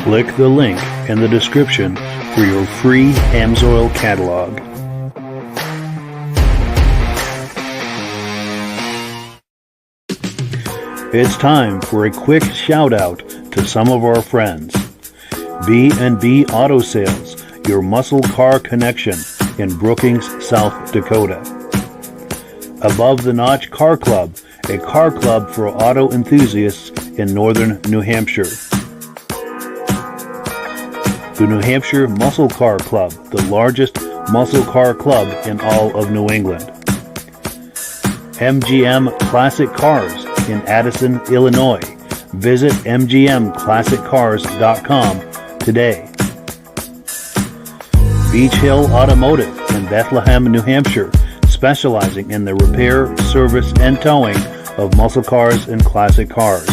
Click the link in the description for your free AMSOIL catalog. It's time for a quick shout out to some of our friends. B&B Auto Sales, your muscle car connection in Brookings, South Dakota. Above the Notch Car Club, a car club for auto enthusiasts in northern New Hampshire. The New Hampshire Muscle Car Club, the largest muscle car club in all of New England. MGM Classic Cars in Addison, Illinois. Visit mgmclassiccars.com today. Beach Hill Automotive in Bethlehem, New Hampshire, specializing in the repair, service, and towing of muscle cars and classic cars.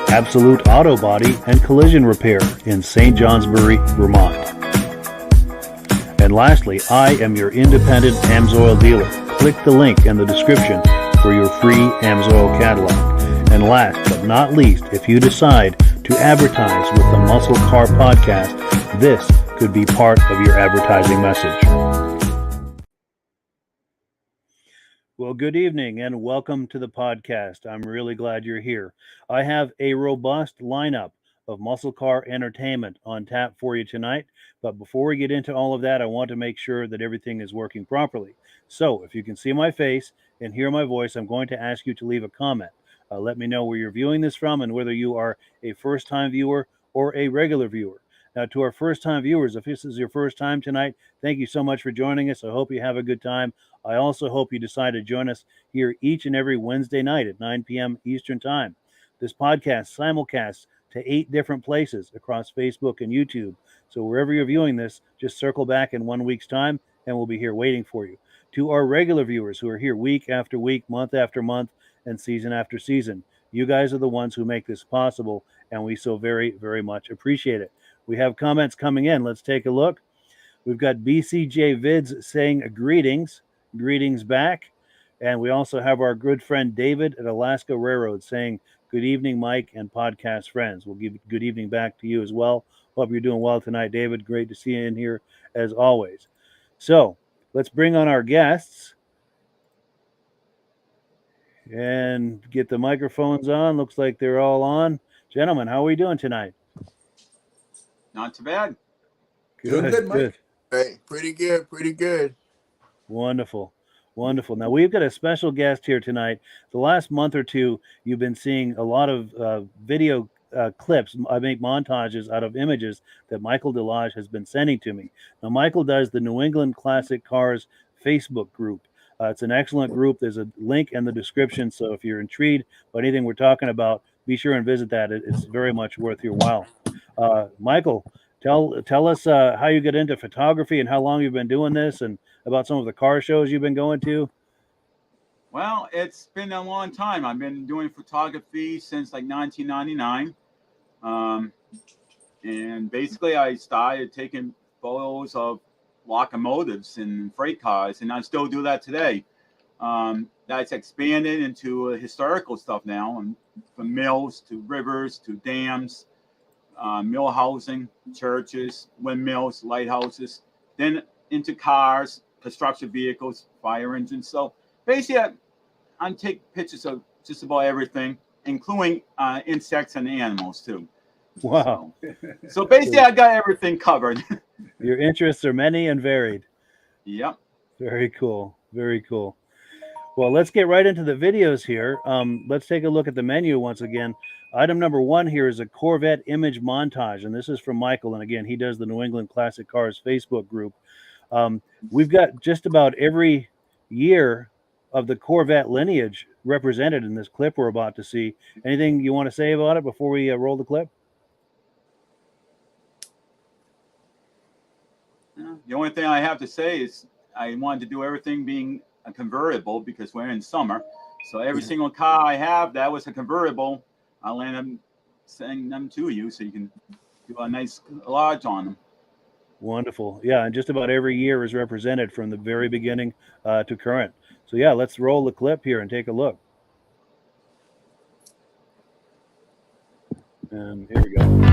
Absolute Auto Body and Collision Repair in St. Johnsbury, Vermont. And lastly, I am your independent AMSOIL dealer. Click the link in the description for your free AMSOIL catalog. And last but not least, if you decide to advertise with the Muscle Car Podcast, this could be part of your advertising message. Well, good evening and welcome to the podcast. I'm really glad you're here. I have a robust lineup of muscle car entertainment on tap for you tonight. But before we get into all of that, I want to make sure that everything is working properly. So if you can see my face and hear my voice, I'm going to ask you to leave a comment. Let me know where you're viewing this from and whether you are a first-time viewer or a regular viewer. Now, to our first-time viewers, if this is your first time tonight, thank you so much for joining us. I hope you have a good time. I also hope you decide to join us here each and every Wednesday night at 9 p.m. Eastern Time. This podcast simulcasts to 8 different places across Facebook and YouTube. So wherever you're viewing this, just circle back in 1 week's time, and we'll be here waiting for you. To our regular viewers who are here week after week, month after month, and season after season, you guys are the ones who make this possible, and we so very, very much appreciate it. We have comments coming in. Let's take a look. We've got BCJ Vids saying greetings back. And we also have our good friend David at Alaska Railroad saying good evening, Mike and podcast friends. We'll give good evening back to you as well. Hope you're doing well tonight, David. Great to see you in here as always. So let's bring on our guests and get the microphones on. Looks like they're all on. Gentlemen, how are we doing tonight? Not too bad. Good, Mike. Hey, pretty good. Wonderful. Now, we've got a special guest here tonight. The last month or two, you've been seeing a lot of video clips. I make montages out of images that Michael Delage has been sending to me. Now, Michael does the New England Classic Cars Facebook group. It's an excellent group. There's a link in the description. So if you're intrigued by anything we're talking about, be sure and visit that. It's very much worth your while. Michael, tell us how you get into photography and how long you've been doing this, and about some of the car shows you've been going to. Well, it's been a long time. I've been doing photography since like 1999. And basically I started taking photos of locomotives and freight cars, and I still do that today. That's expanded into historical stuff now, and from mills to rivers to dams, mill housing, churches, windmills, lighthouses, then into cars, construction vehicles, fire engines. So basically, I take pictures of just about everything, including insects and animals too. Wow. So basically, I got everything covered. Your interests are many and varied. Yep. Very cool. Well, let's get right into the videos here. Let's take a look at the menu once again. Item number 1 here is a Corvette image montage, and this is from Michael. And again, he does the New England Classic Cars Facebook group. We've got just about every year of the Corvette lineage represented in this clip we're about to see. Anything you want to say about it before we roll the clip? The only thing I have to say is I wanted to do everything being a convertible because we're in summer. So every single car I have that was a convertible, I'll end up sending them to you so you can do a nice collage on them. Wonderful. Yeah, and just about every year is represented from the very beginning to current. So yeah, let's roll the clip here and take a look. And here we go.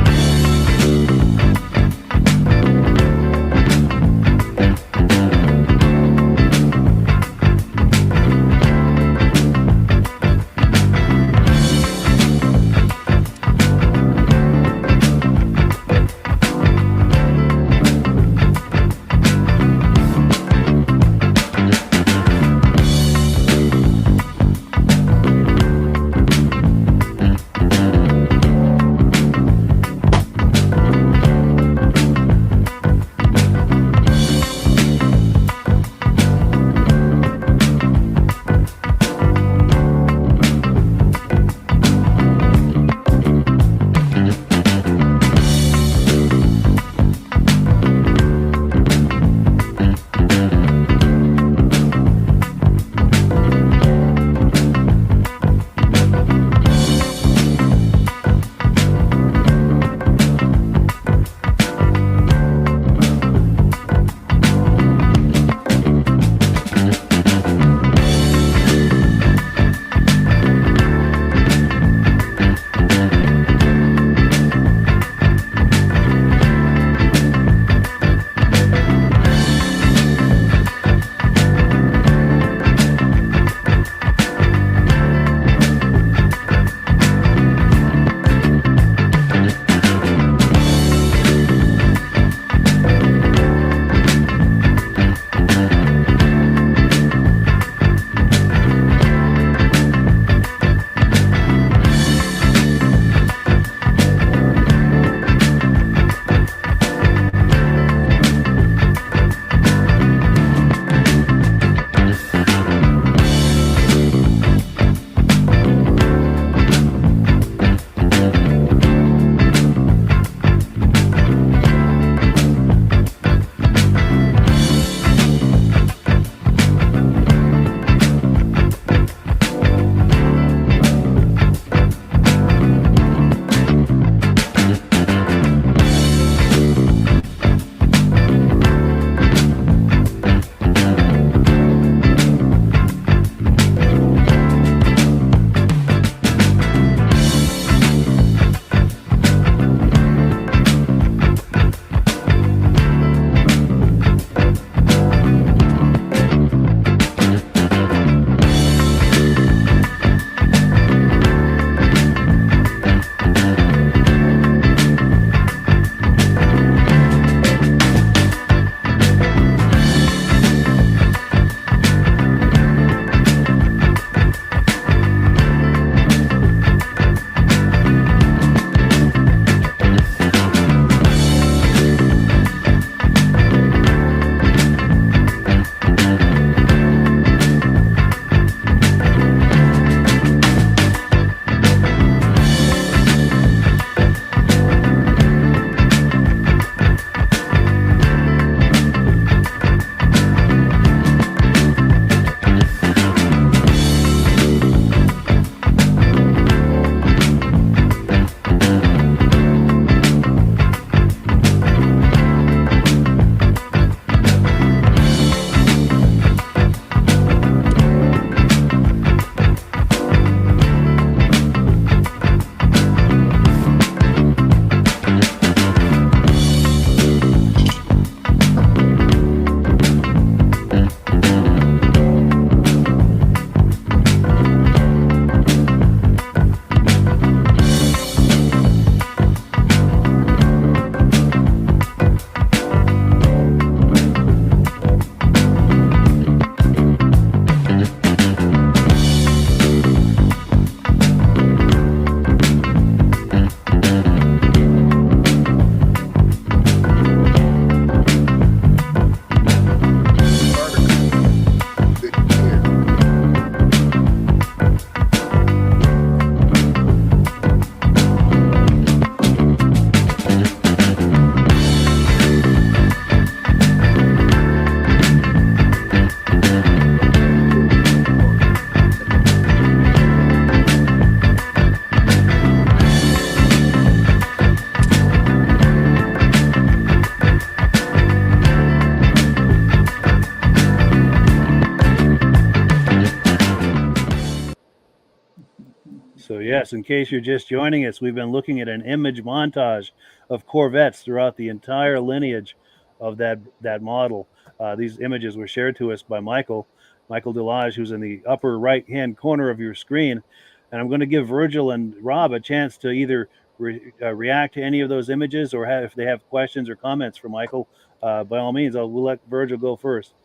So yes, in case you're just joining us, we've been looking at an image montage of Corvettes throughout the entire lineage of that model. These images were shared to us by Michael Delage, who's in the upper right-hand corner of your screen. And I'm going to give Virgil and Rob a chance to either react to any of those images, or if they have questions or comments for Michael. By all means, we'll let Virgil go first.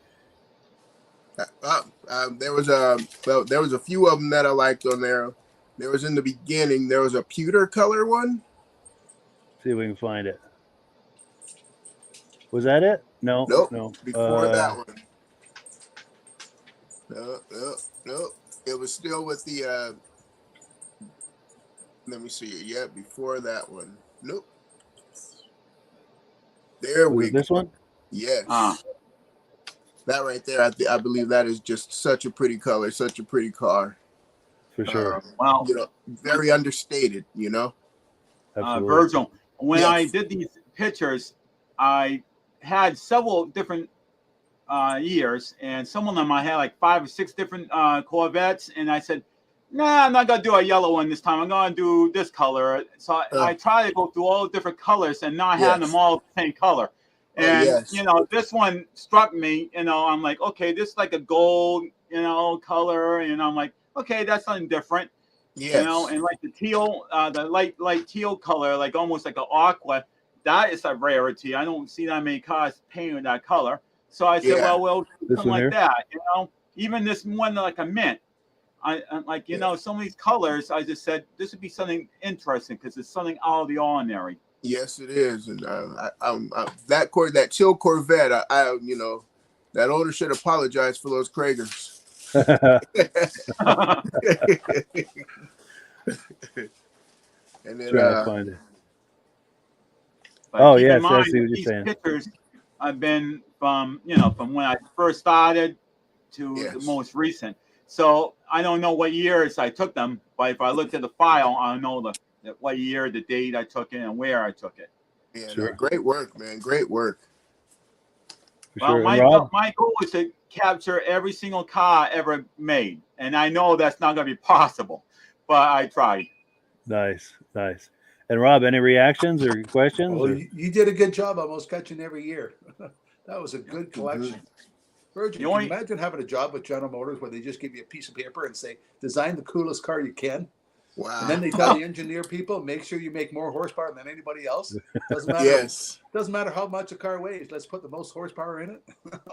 There was a few of them that I liked on there. There was in the beginning. There was a pewter color one. See if we can find it. Was that it? No. Nope. No. Before that one. No. It was still with the. Let me see. Yeah, before that one. Nope. There we go. This one? Yes. That right there, I believe that is just such a pretty color, such a pretty car. For sure. Well, very understated, Absolutely. Virgil, when I did these pictures, I had several different years, and some of them I had like 5 or 6 different Corvettes, and I said, nah, I'm not gonna do a yellow one this time. I'm gonna do this color. So I try to go through all the different colors and not have them all the same color. And this one struck me. I'm like, okay, this is like a gold, color, and I'm like, okay, that's something different. Yes. And like the teal, the light teal color, like almost like an aqua, that is a rarity. I don't see that many cars painted that color. So I said, well, something like that. Even this one like a mint. I like, some of these colors. I just said this would be something interesting because it's something out of the ordinary. Yes, it is, and that chill Corvette, that owner should apologize for those Kragers. And then try to find it. Yes, I see what you're saying. Pictures I've been from when I first started to the most recent. So I don't know what years I took them, but if I looked at the file, I know what year, the date I took it, and where I took it. Yeah, sure. Great work, man. Great work. Well, my goal is to capture every single car ever made, and I know that's not going to be possible, but I tried. Nice. And Rob, any reactions or questions? Well, you did a good job almost catching every year. That was a good collection. Virgil, can you imagine having a job with General Motors where they just give you a piece of paper and say, design the coolest car you can? Wow. And then they tell the engineer people, make sure you make more horsepower than anybody else. Doesn't matter. Doesn't matter how much a car weighs. Let's put the most horsepower in it.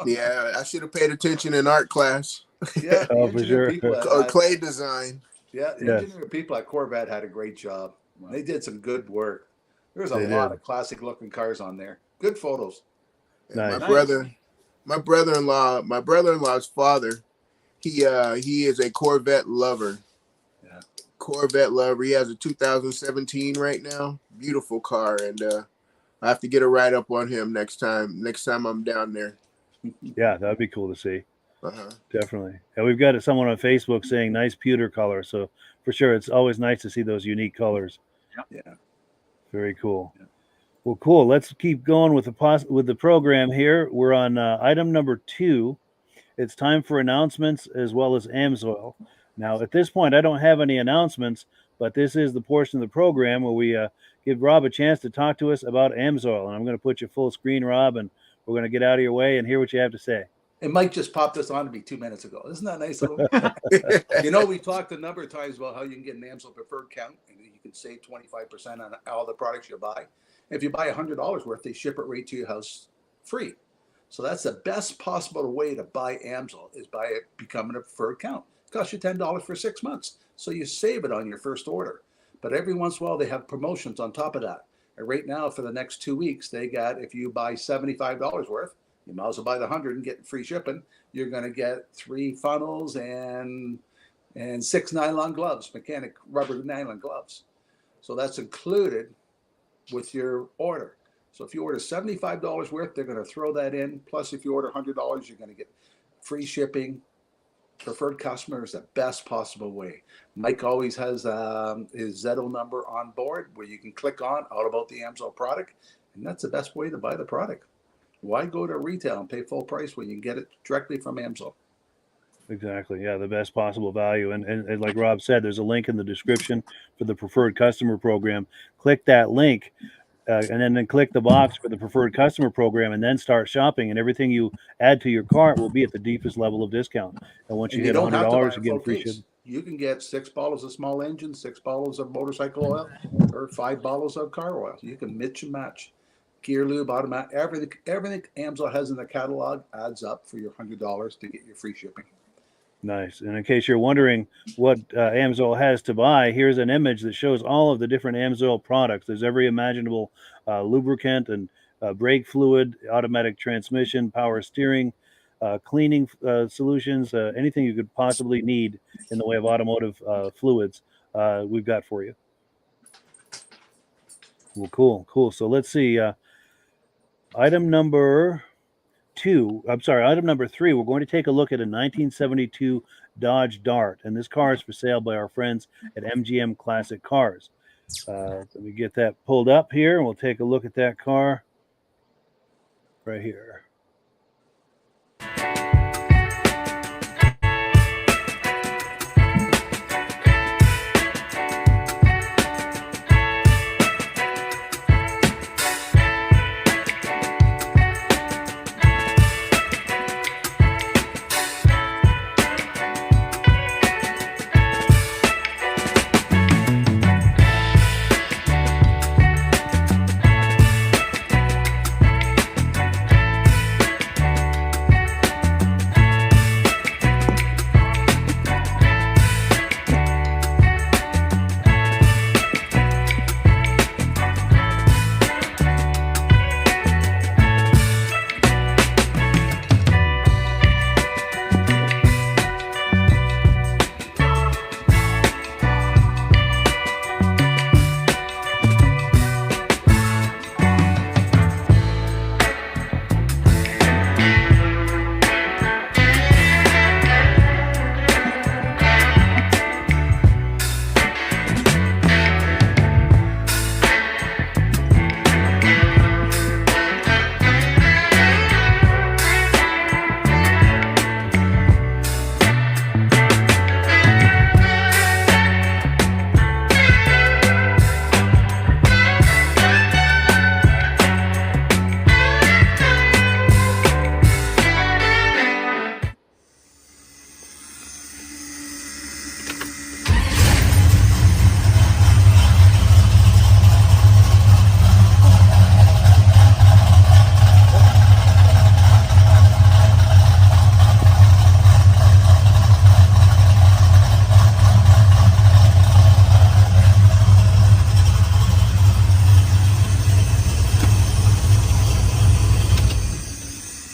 Yeah, I should have paid attention in art class. Yeah, for sure. Or clay design. Yeah, the engineer people at Corvette had a great job. They did some good work. There's a lot of classic looking cars on there. Good photos. Nice. My brother-in-law's father, he is a Corvette lover. Yeah. Corvette lover. He has a 2017 right now. Beautiful car, and I have to get a write up on him next time I'm down there. Yeah, that'd be cool to see. Definitely. And we've got someone on Facebook saying nice pewter color. So for sure, it's always nice to see those unique colors. Yeah. Very cool. Yeah. Well, cool. Let's keep going with the program here. We're on item number 2. It's time for announcements as well as AMSOIL. Now, at this point, I don't have any announcements, but this is the portion of the program where we give Rob a chance to talk to us about AMSOIL. And I'm going to put you full screen, Rob, and we're going to get out of your way and hear what you have to say. And Mike just popped this on to me 2 minutes ago. Isn't that nice of him? We talked a number of times about how you can get an AMSOIL preferred count and you can save 25% on all the products you buy. If you buy $100 worth, they ship it right to your house free. So that's the best possible way to buy AMSOIL is by it becoming a preferred count. It costs you $10 for 6 months. So you save it on your first order. But every once in a while, they have promotions on top of that. And right now, for the next 2 weeks, they got, if you buy $75 worth, you might as well buy the 100 and get free shipping. You're going to get 3 funnels and 6 nylon gloves, mechanic rubber nylon gloves. So that's included with your order. So if you order $75 worth, they're going to throw that in. Plus, if you order $100, you're going to get free shipping. Preferred customer is the best possible way. Mike always has his Zetto number on board where you can click on all about the AMSOIL product. And that's the best way to buy the product. Why go to retail and pay full price when you can get it directly from AMSOIL? Exactly. Yeah, the best possible value. And like Rob said, there's a link in the description for the preferred customer program. Click that link, and then click the box for the preferred customer program, and then start shopping. And everything you add to your cart will be at the deepest level of discount. And once And you you hit don't have to buy $100, a you full get free case. shipping. You can get 6 bottles of small engine, 6 bottles of motorcycle oil, or 5 bottles of car oil. You can mix and match. Gear lube, automatic, everything Amsoil has in the catalog adds up for your $100 to get your free shipping. Nice. And in case you're wondering what Amsoil has to buy, here's an image that shows all of the different Amsoil products. There's every imaginable lubricant and brake fluid, automatic transmission, power steering, cleaning solutions, anything you could possibly need in the way of automotive fluids, we've got for you. Well, cool. So let's see. Item number 3, we're going to take a look at a 1972 Dodge Dart, and this car is for sale by our friends at MGM Classic Cars. Let me get that pulled up here, and we'll take a look at that car right here.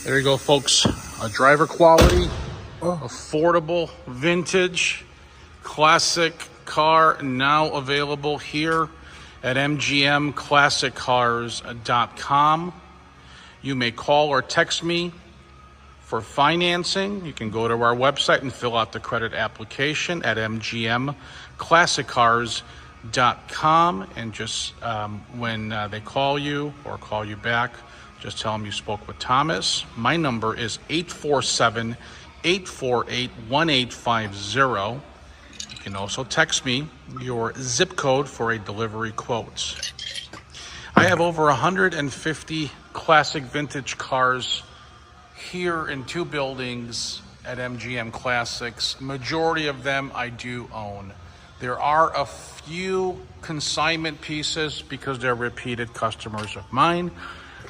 There you go, folks. A driver quality, affordable, vintage, classic car now available here at mgmclassiccars.com. You may call or text me for financing. You can go to our website and fill out the credit application at mgmclassiccars.com. And just when they call you or call you back, just tell them you spoke with Thomas. My number is 847-848-1850. You can also text me your zip code for a delivery quote. I have over 150 classic vintage cars here in 2 buildings at MGM Classics. Majority of them I do own. There are a few consignment pieces because they're repeated customers of mine,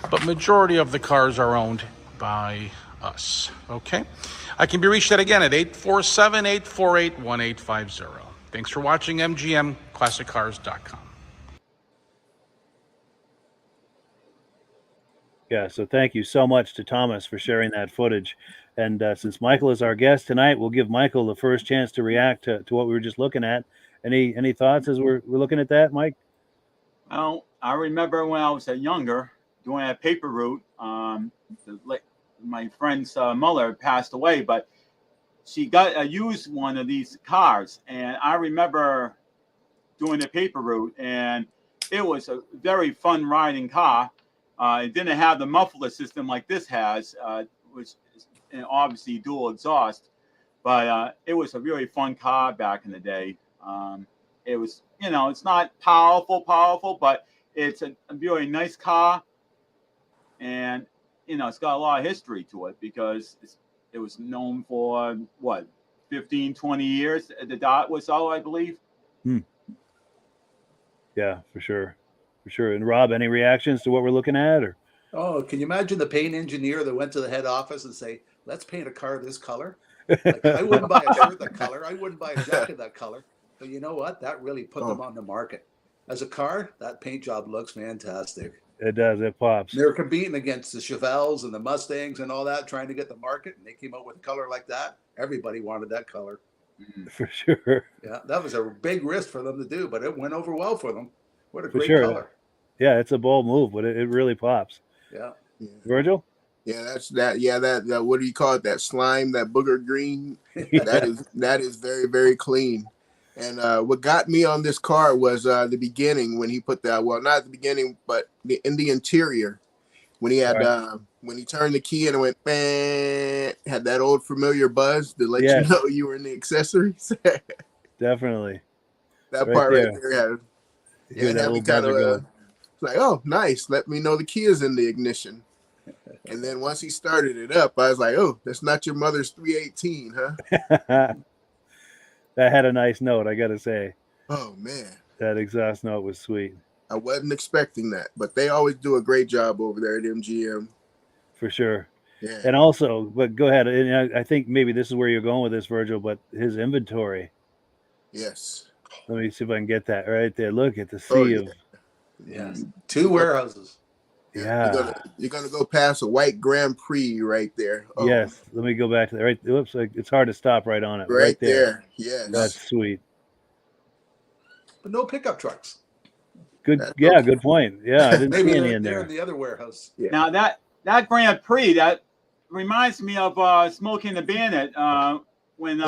but majority of the cars are owned by us, okay? I can be reached at, again, at 847-848-1850. Thanks for watching mgmclassiccars.com. Yeah, so thank you so much to Thomas for sharing that footage. And since Michael is our guest tonight, we'll give Michael the first chance to react to what we were just looking at. Any thoughts as we're looking at that, Mike? Well, I remember when I was younger doing a paper route. My friend's mother passed away, but she got used one of these cars, and I remember doing the paper route, and it was a very fun riding car. It didn't have the muffler system like this has, which is obviously dual exhaust. But it was a really fun car back in the day. It was, it's not powerful, but it's a really nice car. And, it's got a lot of history to it because it was known for, 15, 20 years. The dot was out, I believe. Yeah, for sure. And Rob, any reactions to what we're looking at? Or Oh, can you imagine the paint engineer that went to the head office and say, let's paint a car this color? Like, I wouldn't buy a shirt that color. I wouldn't buy a jacket that color. But you know what? That really put them on the market. As a car, that paint job looks fantastic. It does. It pops. They're competing against the Chevelles and the Mustangs and all that, trying to get the market. And they came out with a color like that. Everybody wanted that color. For sure. Yeah, that was a big risk for them to do, but it went over well for them. What a great color. Yeah, it's a bold move, but it really pops. Yeah. Virgil? Yeah, that's that. Yeah, that what do you call it? That slime, that booger green. That is very, very clean. And what got me on this car was the beginning when he put that. Well, not at the beginning, but in the interior when he had when he turned the key and it went bang, had that old familiar buzz to let you know you were in the accessories. Definitely. That part right there. Yeah, that we kind of like, oh, nice. Let me know the key is in the ignition. And then once he started it up, I was like, oh, that's not your mother's 318, huh? That had a nice note, I got to say. Oh, man. That exhaust note was sweet. I wasn't expecting that, but they always do a great job over there at MGM. For sure. Yeah. And also, but go ahead. And I think maybe this is where you're going with this, Virgil, but his inventory. Yes. Let me see if I can get that right there. Look at the sea of. Yeah. 2 warehouses. Yeah. You're gonna go past a white Grand Prix right there. Oh. Yes. Let me go back to that. Right. Oops. It's hard to stop right on it. Right there. Yes. That's sweet. But no pickup trucks. Good. Good point. Yeah. I didn't see any in there. They're in the other warehouse. Yeah. Now that Grand Prix, that reminds me of Smoking the Bandit when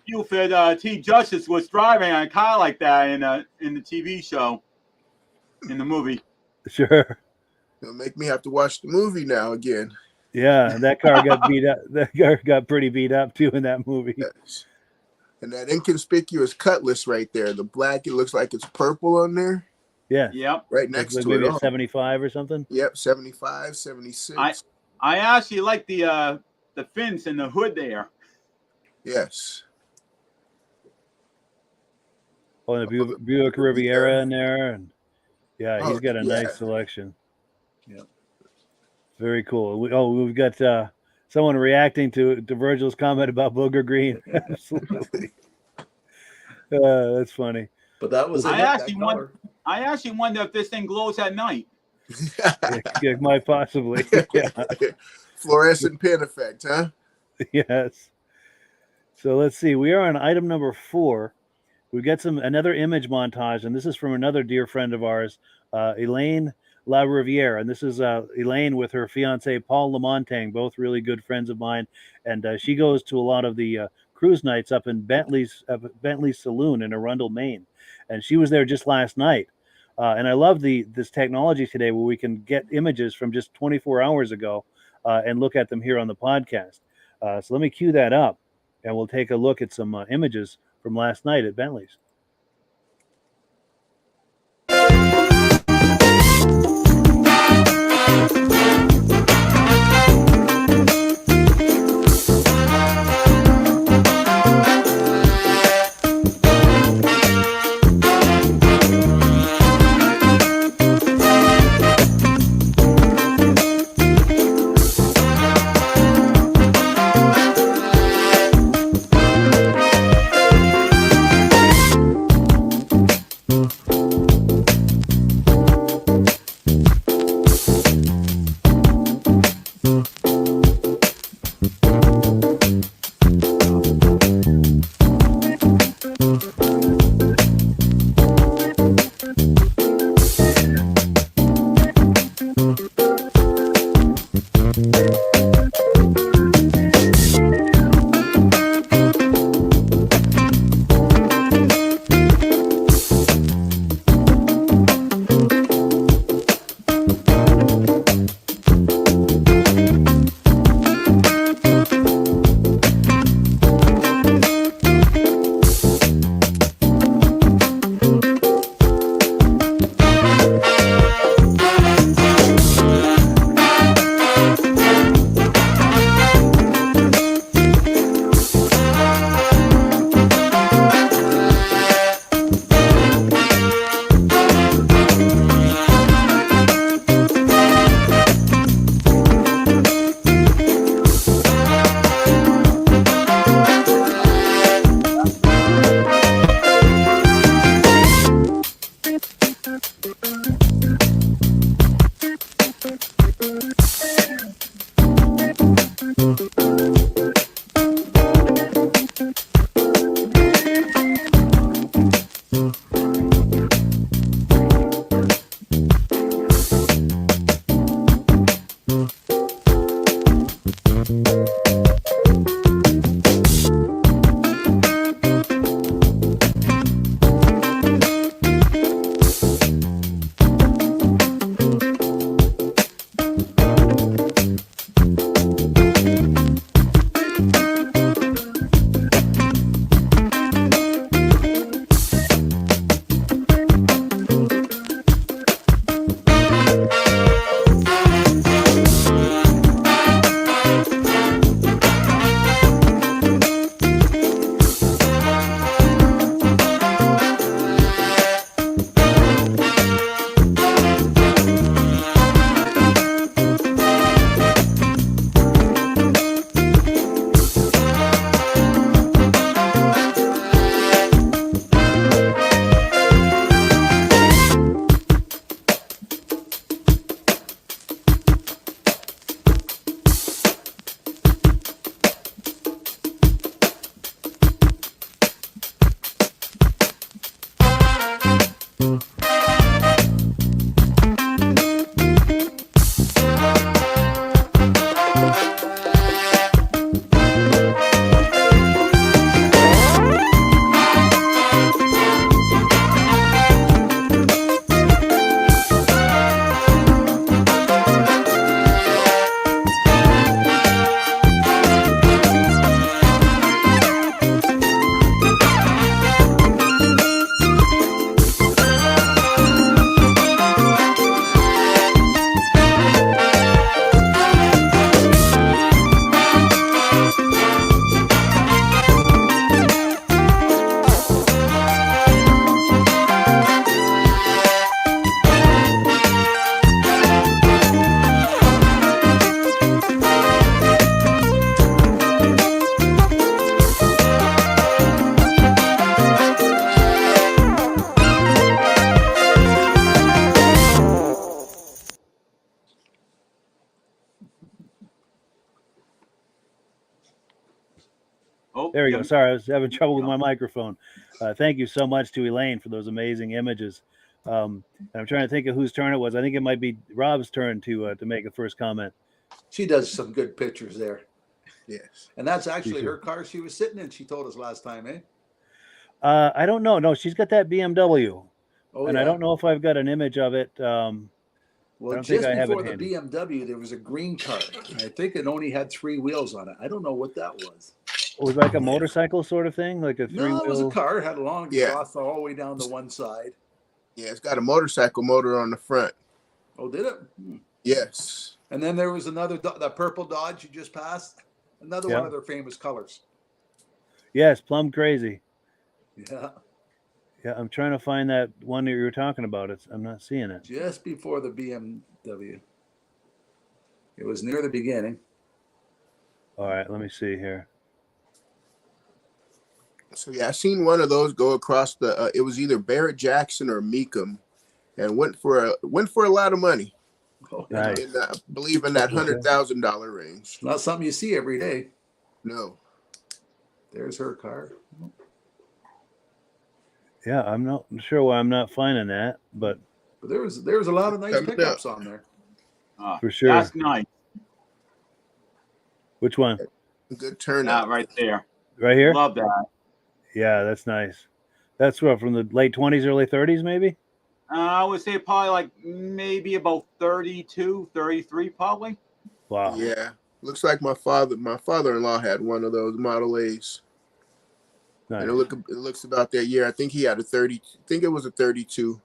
Buford T. Justice was driving a car like that in the TV show, in the movie. Sure. It'll make me have to watch the movie now again. Yeah, that car got beat up. That car got pretty beat up too in that movie. Yes. And that inconspicuous cutlass right there, the black, it looks like it's purple on there. Yeah. Yep. Right next to maybe it. a 75 or something. Yep, 75, 76. I actually like the fins and the hood there. Yes. Oh, and the Buick Riviera in there, and he's got a nice selection. Yeah. Very cool. We've got someone reacting to Virgil's comment about booger green. Absolutely. That's funny. But that was I actually wonder if this thing glows at night. It might possibly. Yeah. Fluorescent pin effect, huh? Yes. So let's see. We are on item number 4. We've got another image montage, and this is from another dear friend of ours, Elaine LaRiviere. And this is Elaine with her fiance, Paul Lamontagne, both really good friends of mine. And she goes to a lot of the cruise nights up in Bentley's Saloon in Arundel, Maine. And she was there just last night. And I love this technology today where we can get images from just 24 hours ago and look at them here on the podcast. So let me cue that up, and we'll take a look at some images from last night at Bentley's. Oh, There we go. yeah. Sorry, I was having trouble with my microphone. Thank you so much to Elaine for those amazing images. And I'm trying to think of whose turn it was. I think it might be Rob's turn to make a first comment. She does some good pictures there. Yes. And that's actually too. her car she was sitting in, she told us last time, eh? I don't know. No, she's got that BMW. Oh, And yeah. I don't know if I've got an image of it. Well, don't think just I have before it the handy. BMW, there was a green car. I think it only had 3 wheels on it. I don't know what that was. It was like a motorcycle sort of thing, like a No, it was a three-wheel. car. It had a long Yeah. exhaust all the way down to one side. Yeah, it's got a motorcycle motor on the front. Oh, did it? Yes. And then there was another, that purple Dodge you just passed. Another Yeah. one of their famous colors. Yes, plum crazy. Yeah. Yeah, I'm trying to find that one that you were talking about. I'm not seeing it. Just before the BMW. It was near the beginning. All right, let me see here. So yeah, I seen one of those go across the. It was either Barrett Jackson or Meekum, and went for a lot of money. Oh, Nice. And I believe in that $100,000 range. It's not something you see every day. No. There's her car. Yeah, I'm not sure why I'm not finding that, but But there was a lot of nice Coming pickups on there. for sure. That's nice. Which one? Good turnout. That right there. Right here? Love that. Yeah, that's nice. That's what, from the late 20s, early 30s, maybe? I would say probably like maybe about 32, 33 probably. Wow. Yeah. Looks like my father-in-law had one of those Model A's. Nice. And it looks about that year. I think he had a 30. I think it was a 32.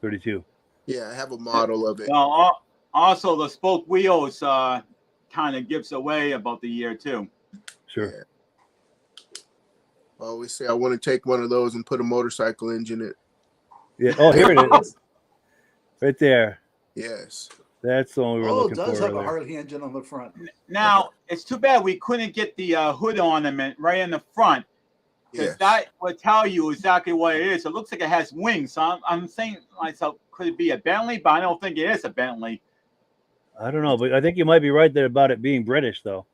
32. Yeah, I have a model of it. Well, also the spoke wheels kind of gives away about the year too. Sure. Yeah. I always say I want to take one of those and put a motorcycle engine in it. Yeah. Oh, here it is. Right there. Yes. That's the one we were Oh, it looking does for have a earlier. Harley engine on the front. Now it's too bad we couldn't get the hood ornament right in the front, because Yes. that would tell you exactly what it is. It looks like it has wings. So I'm saying to myself, could it be a Bentley? But I don't think it is a Bentley. I don't know, but I think you might be right there about it being British, though.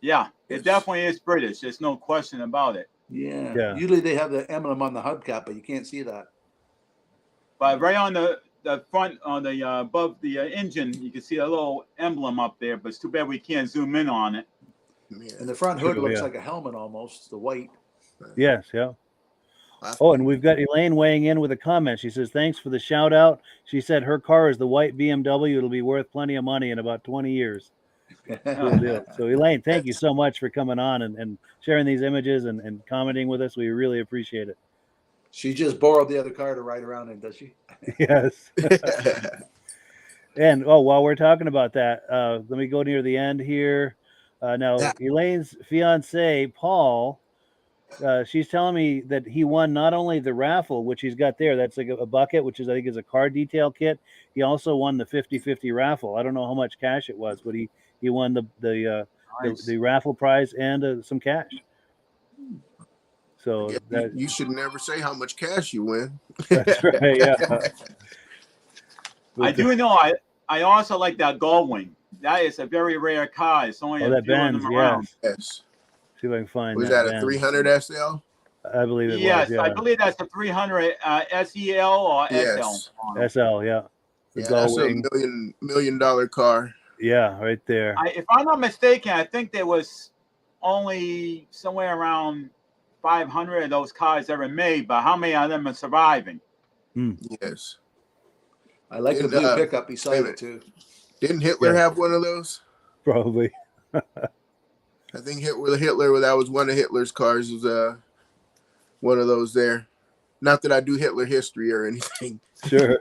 Yeah, Yes. it definitely is British. There's no question about it. Yeah. Yeah. Usually they have the emblem on the hubcap, but you can't see that. But right on the front, on the above the engine, you can see a little emblem up there. But it's too bad we can't zoom in on it. Yeah. And the front hood True, looks yeah. like a helmet almost, the white. Yes, yeah. Oh, and we've got Elaine weighing in with a comment. She says, thanks for the shout out. She said her car is the white BMW. It'll be worth plenty of money in about 20 years. Cool deal. So, Elaine, thank you so much for coming on and sharing these images and commenting with us. We really appreciate it. She just borrowed the other car to ride around in, does she? Yes. And, while we're talking about that, let me go near the end here. Now, Yeah. Elaine's fiance, Paul, she's telling me that he won not only the raffle, which he's got there, that's like a bucket, which is, I think, is a car detail kit. He also won the 50-50 raffle. I don't know how much cash it was, but he won the raffle prize and some cash. So Yeah, you should never say how much cash you win. that's right. Yeah. I do know. I also like that Gullwing. That is a very rare car. It's only a that few of Benz, them around. yes. Yes. See if I can find Was that a Benz. 300 SL? I believe it Yes, was. I Yeah, believe that's the 300 SEL or SL Yes. model. SL. Yeah, the Yeah, gull that's a wing. million dollar car. Yeah, right there. If I'm not mistaken, I think there was only somewhere around 500 of those cars ever made, but how many of them are surviving? Yes. I like the Didn't blue pickup wait a beside it minute. too. Didn't Hitler Yeah. have one of those? Probably. I think Hitler that was one of Hitler's cars, was one of those there. Not that I do Hitler history or anything. Sure.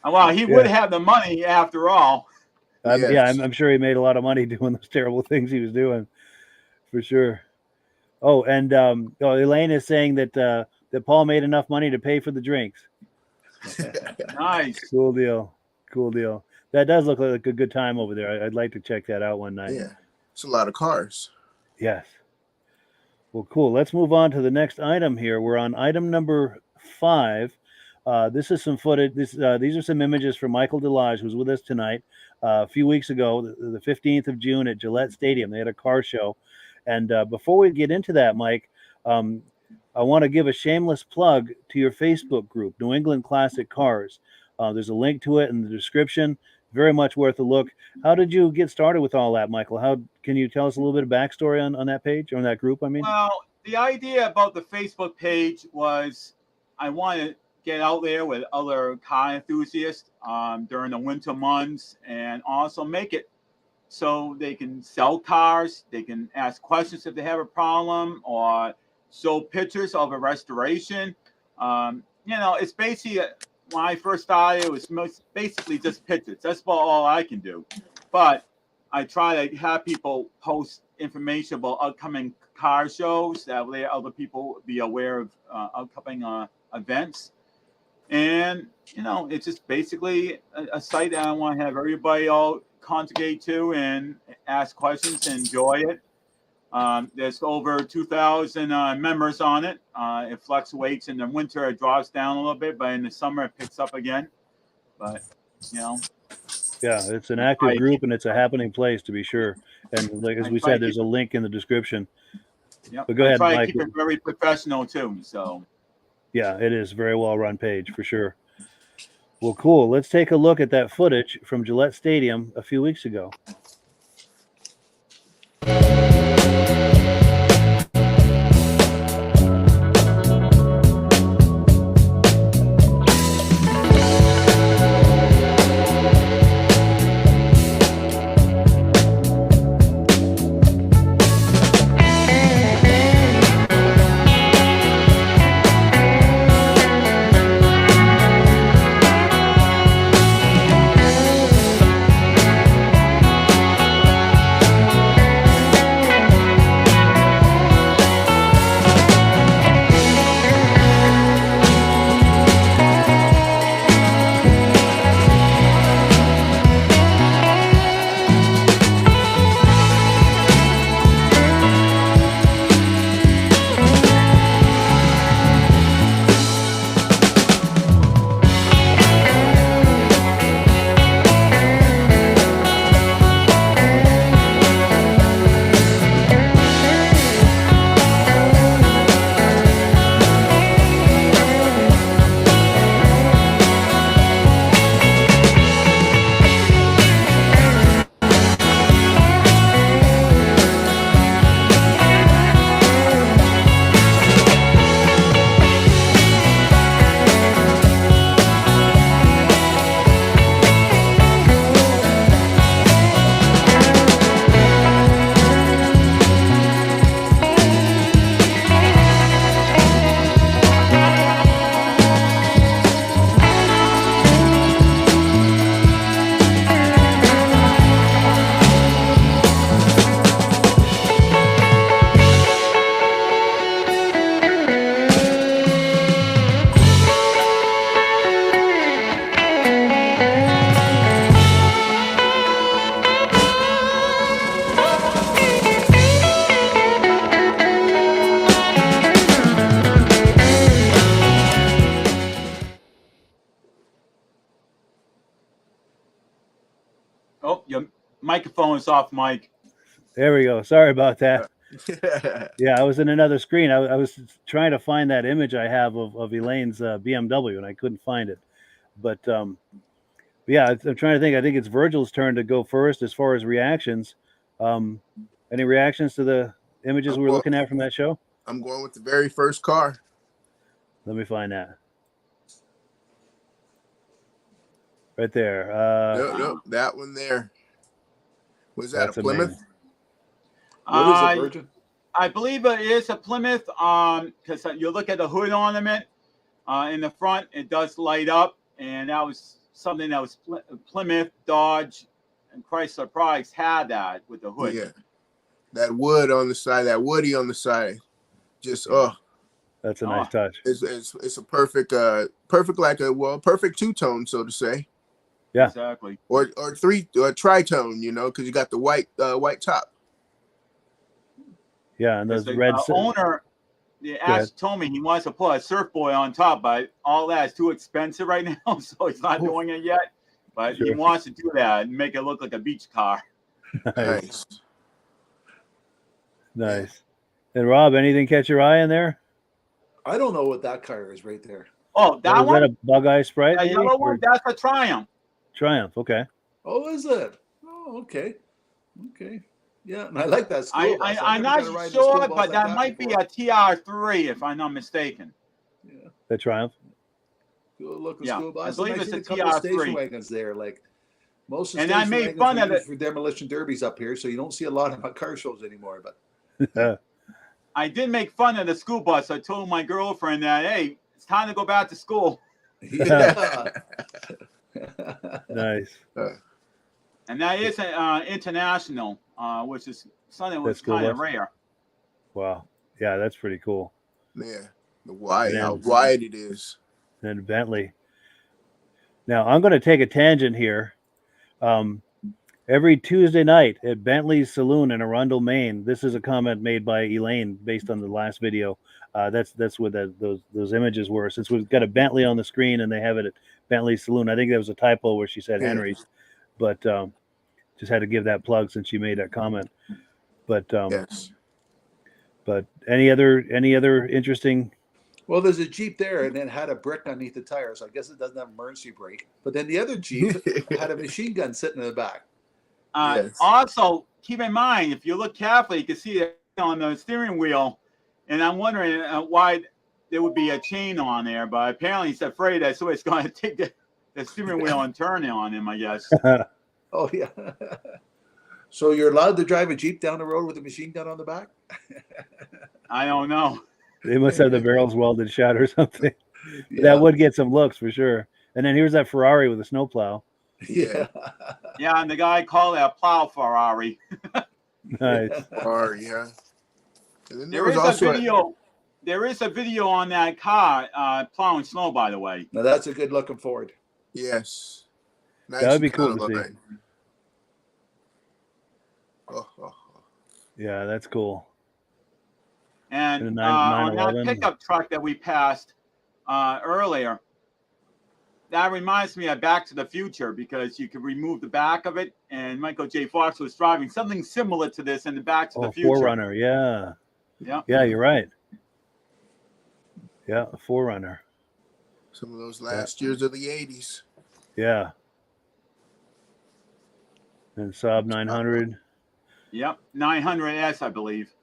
Well, he would have the money after all. Yes. I'm sure he made a lot of money doing those terrible things he was doing, for sure. Oh, and Elaine is saying that that Paul made enough money to pay for the drinks. Nice. Cool deal. Cool deal. That does look like a good time over there. I'd like to check that out one night. Yeah. It's a lot of cars. Yes. Well, cool. Let's move on to the next item here. We're on item number 5. This is some footage. These are some images from Michael Delage, who's with us tonight. A few weeks ago, the 15th of June at Gillette Stadium, they had a car show. And before we get into that, Mike, I want to give a shameless plug to your Facebook group, New England Classic Cars. There's a link to it in the description. Very much worth a look. How did you get started with all that, Michael? How can you tell us a little bit of backstory on that page, or on that group? I mean, Well, the idea about the Facebook page was I want to get out there with other car enthusiasts during the winter months, and also make it so they can sell cars, they can ask questions if they have a problem, or show pictures of a restoration. It's basically, when I first started, it was basically just pictures. That's about all I can do. But I try to have people post information about upcoming car shows, that way other people be aware of upcoming events. And it's just basically a site that I want to have everybody all contribute to and ask questions and enjoy it. There's over 2,000 members on it. It fluctuates in the winter; it drops down a little bit, but in the summer it picks up again. But yeah, it's an active group and it's a happening place, to be sure. And like as we said, there's a link in the description. Yep. But go ahead, try Mike. to keep it very professional too. So yeah, it is very well run page for sure. Well, cool. Let's take a look at that footage from Gillette Stadium a few weeks ago. your microphone is off, Mike. There we go. Sorry about that. Yeah, I was in another screen. I was trying to find that image I have of Elaine's BMW, and I couldn't find it. But yeah, I'm trying to think. I think it's Virgil's turn to go first as far as reactions. Any reactions to the images we were looking at from that show? I'm going with the very first car. Let me find that. Right there. Nope, that one there. Was that a That's Plymouth? amazing. What is it, Virgin? I believe it is a Plymouth. Because you look at the hood ornament in the front, it does light up, and that was something that was Plymouth, Dodge, and Chrysler products had that with the hood. Yeah, that wood on the side, that woody on the side, just That's a nice touch. It's a perfect perfect two-tone, so to say. Yeah, exactly. Or tritone, because you got the white top. Yeah, and those the red owner told me he wants to put a surfboard on top, but all that is too expensive right now, so he's not doing it yet. But he wants to do that and make it look like a beach car. Nice. And Rob, anything catch your eye in there? I don't know what that car is right there. Oh, that Is one? that a Bug-Eye Sprite? The yellow one? That's a Triumph. Triumph, okay. Oh, is it? Oh, okay. Okay. Yeah, and I like that school bus. I'm not sure, but that might be a TR3 if I'm not mistaken. Yeah. The Triumph? Good looking Yeah, school bus. I believe it's a couple of station TR3. wagons there. Like most of the And station I made wagons fun are of used it for demolition derbies up here, so you don't see a lot of my car shows anymore. But I did make fun of the school bus. I told my girlfriend that, hey, it's time to go back to school. yeah. Nice. And that is international, which is something that's Cool kind of bus. rare. Wow. Yeah, that's pretty cool. Yeah, the wide, And how wide it is. And Bentley. Now, I'm going to take a tangent here. Every Tuesday night at Bentley's Saloon in Arundel, Maine, this is a comment made by Elaine based on the last video. That's what those images were. Since we've got a Bentley on the screen and they have it at Bentley's Saloon, I think that was a typo where she said Henry's, but just had to give that plug since she made that comment. But Yes. But any other interesting? Well, there's a Jeep there, and it had a brick underneath the tires. I guess it doesn't have emergency brake. But then the other Jeep had a machine gun sitting in the back. Yes. Also, keep in mind, if you look carefully, you can see it on the steering wheel. And I'm wondering why there would be a chain on there. But apparently he's afraid that somebody's going to take the steering wheel and turn it on him, I guess. Oh, yeah. So you're allowed to drive a Jeep down the road with a machine gun on the back? I don't know. They must have the barrels welded shut or something. Yeah. That would get some looks for sure. And then here's that Ferrari with a snowplow. Yeah. Yeah, and the guy called it a plow Ferrari. Nice. Ferrari, yeah. And then There is a video on that car plowing snow, by the way. Now that's a good looking Ford. Yes. Nice. That would be cool to see. Yeah, that's cool. And on that pickup truck that we passed earlier, that reminds me of Back to the Future because you could remove the back of it, and Michael J. Fox was driving something similar to this in the Back to the Future. 4Runner, yeah. Yeah. Yeah, you're right. Yeah, a 4Runner. Some of those last years of the 80s. Yeah. And Saab 900. Yep, 900S, I believe.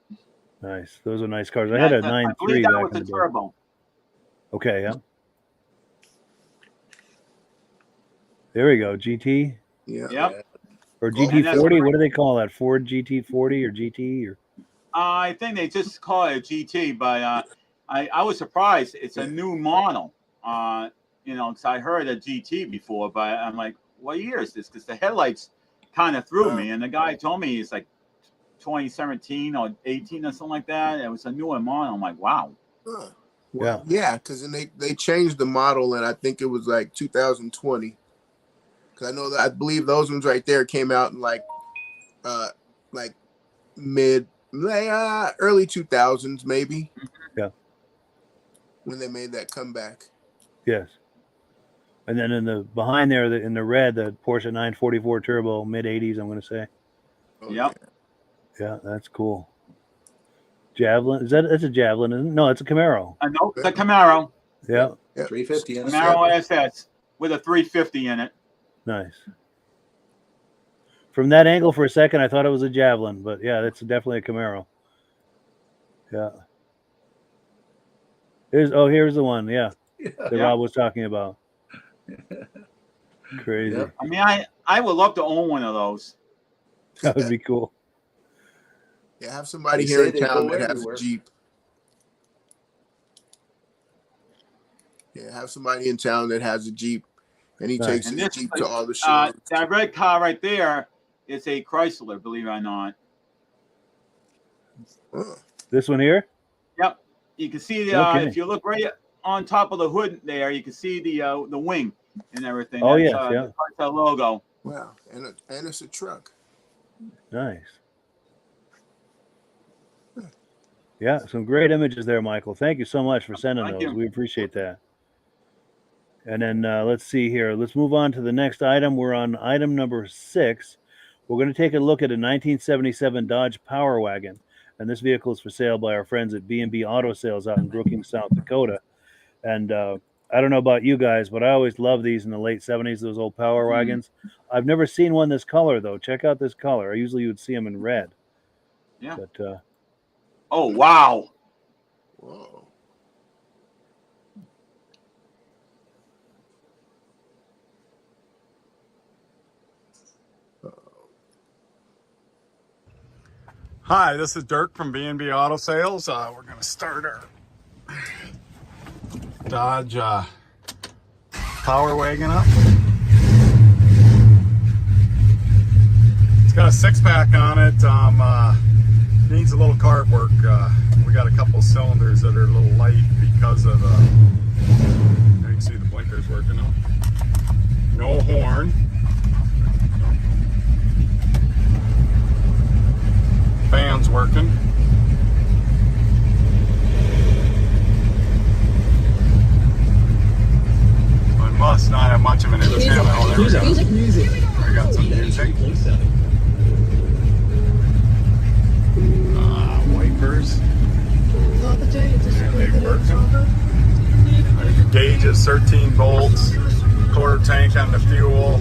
Nice. Those are nice cars. I had a 9.3 I believe that back was in a the day. turbo. Okay, yeah. There we go. GT Yeah. Yep. or GT40. What do they call that? Ford GT40 or GT or? I think they just call it a GT, but I was surprised. It's a new model. Because I heard a GT before, but I'm like, what year is this? Because the headlights kind of threw me, and the guy told me it's like 2017 or 18 or something like that. It was a newer model. I'm like, wow. Well, yeah, because then they changed the model, and I think it was like 2020. Because I know that I believe those ones right there came out in like early 2000s, maybe. Yeah. When they made that comeback. Yes. And then in the behind there, in the red, the Porsche 944 Turbo, mid 80s, I'm going to say. Yep. Yeah, that's cool. Javelin. That's a Javelin, isn't it? No, it's a Camaro. No, the Camaro. Yeah. 350 in it. Camaro SS with a 350 in it. Nice. From that angle for a second, I thought it was a Javelin, but yeah, that's definitely a Camaro. Yeah. Here's the one. Yeah. That Rob was talking about. Crazy. Yep. I mean, I would love to own one of those. That would be cool. Yeah, have somebody They here say in they town go that has everywhere. a Jeep. Yeah, have somebody in town that has a Jeep, and he Nice. takes And his this Jeep to all the shows. that red car right there is a Chrysler, believe it or not. Oh, This one here? Yep. You can see the Okay. if you look right on top of the hood there, you can see the wing and everything. Oh, That's, yes, yeah. the Chrysler logo. wow, and it's a truck. Nice. Yeah, some great images there, Michael. Thank you so much for sending Thank those. you. We appreciate that. And then let's see here. Let's move on to the next item. We're on item number 6. We're going to take a look at a 1977 Dodge Power Wagon. And this vehicle is for sale by our friends at B&B Auto Sales out in Brookings, South Dakota. And I don't know about you guys, but I always loved these in the late 70s, those old Power Wagons. I've never seen one this color, though. Check out this color. I usually would see them in red. Yeah. But Oh wow. Whoa. Hi, this is Dirk from B&B Auto Sales. We're going to start our Dodge Power Wagon up. It's got a 6-pack on it. Needs a little carb work. We got a couple cylinders that are a little light because of the. You can see the blinkers working now. No horn. Fans working. I must not have much of an antenna. Oh, there we go. We got some music. Wipers. Yeah, they working. There's your gauges, 13 volts. Quarter tank on the fuel.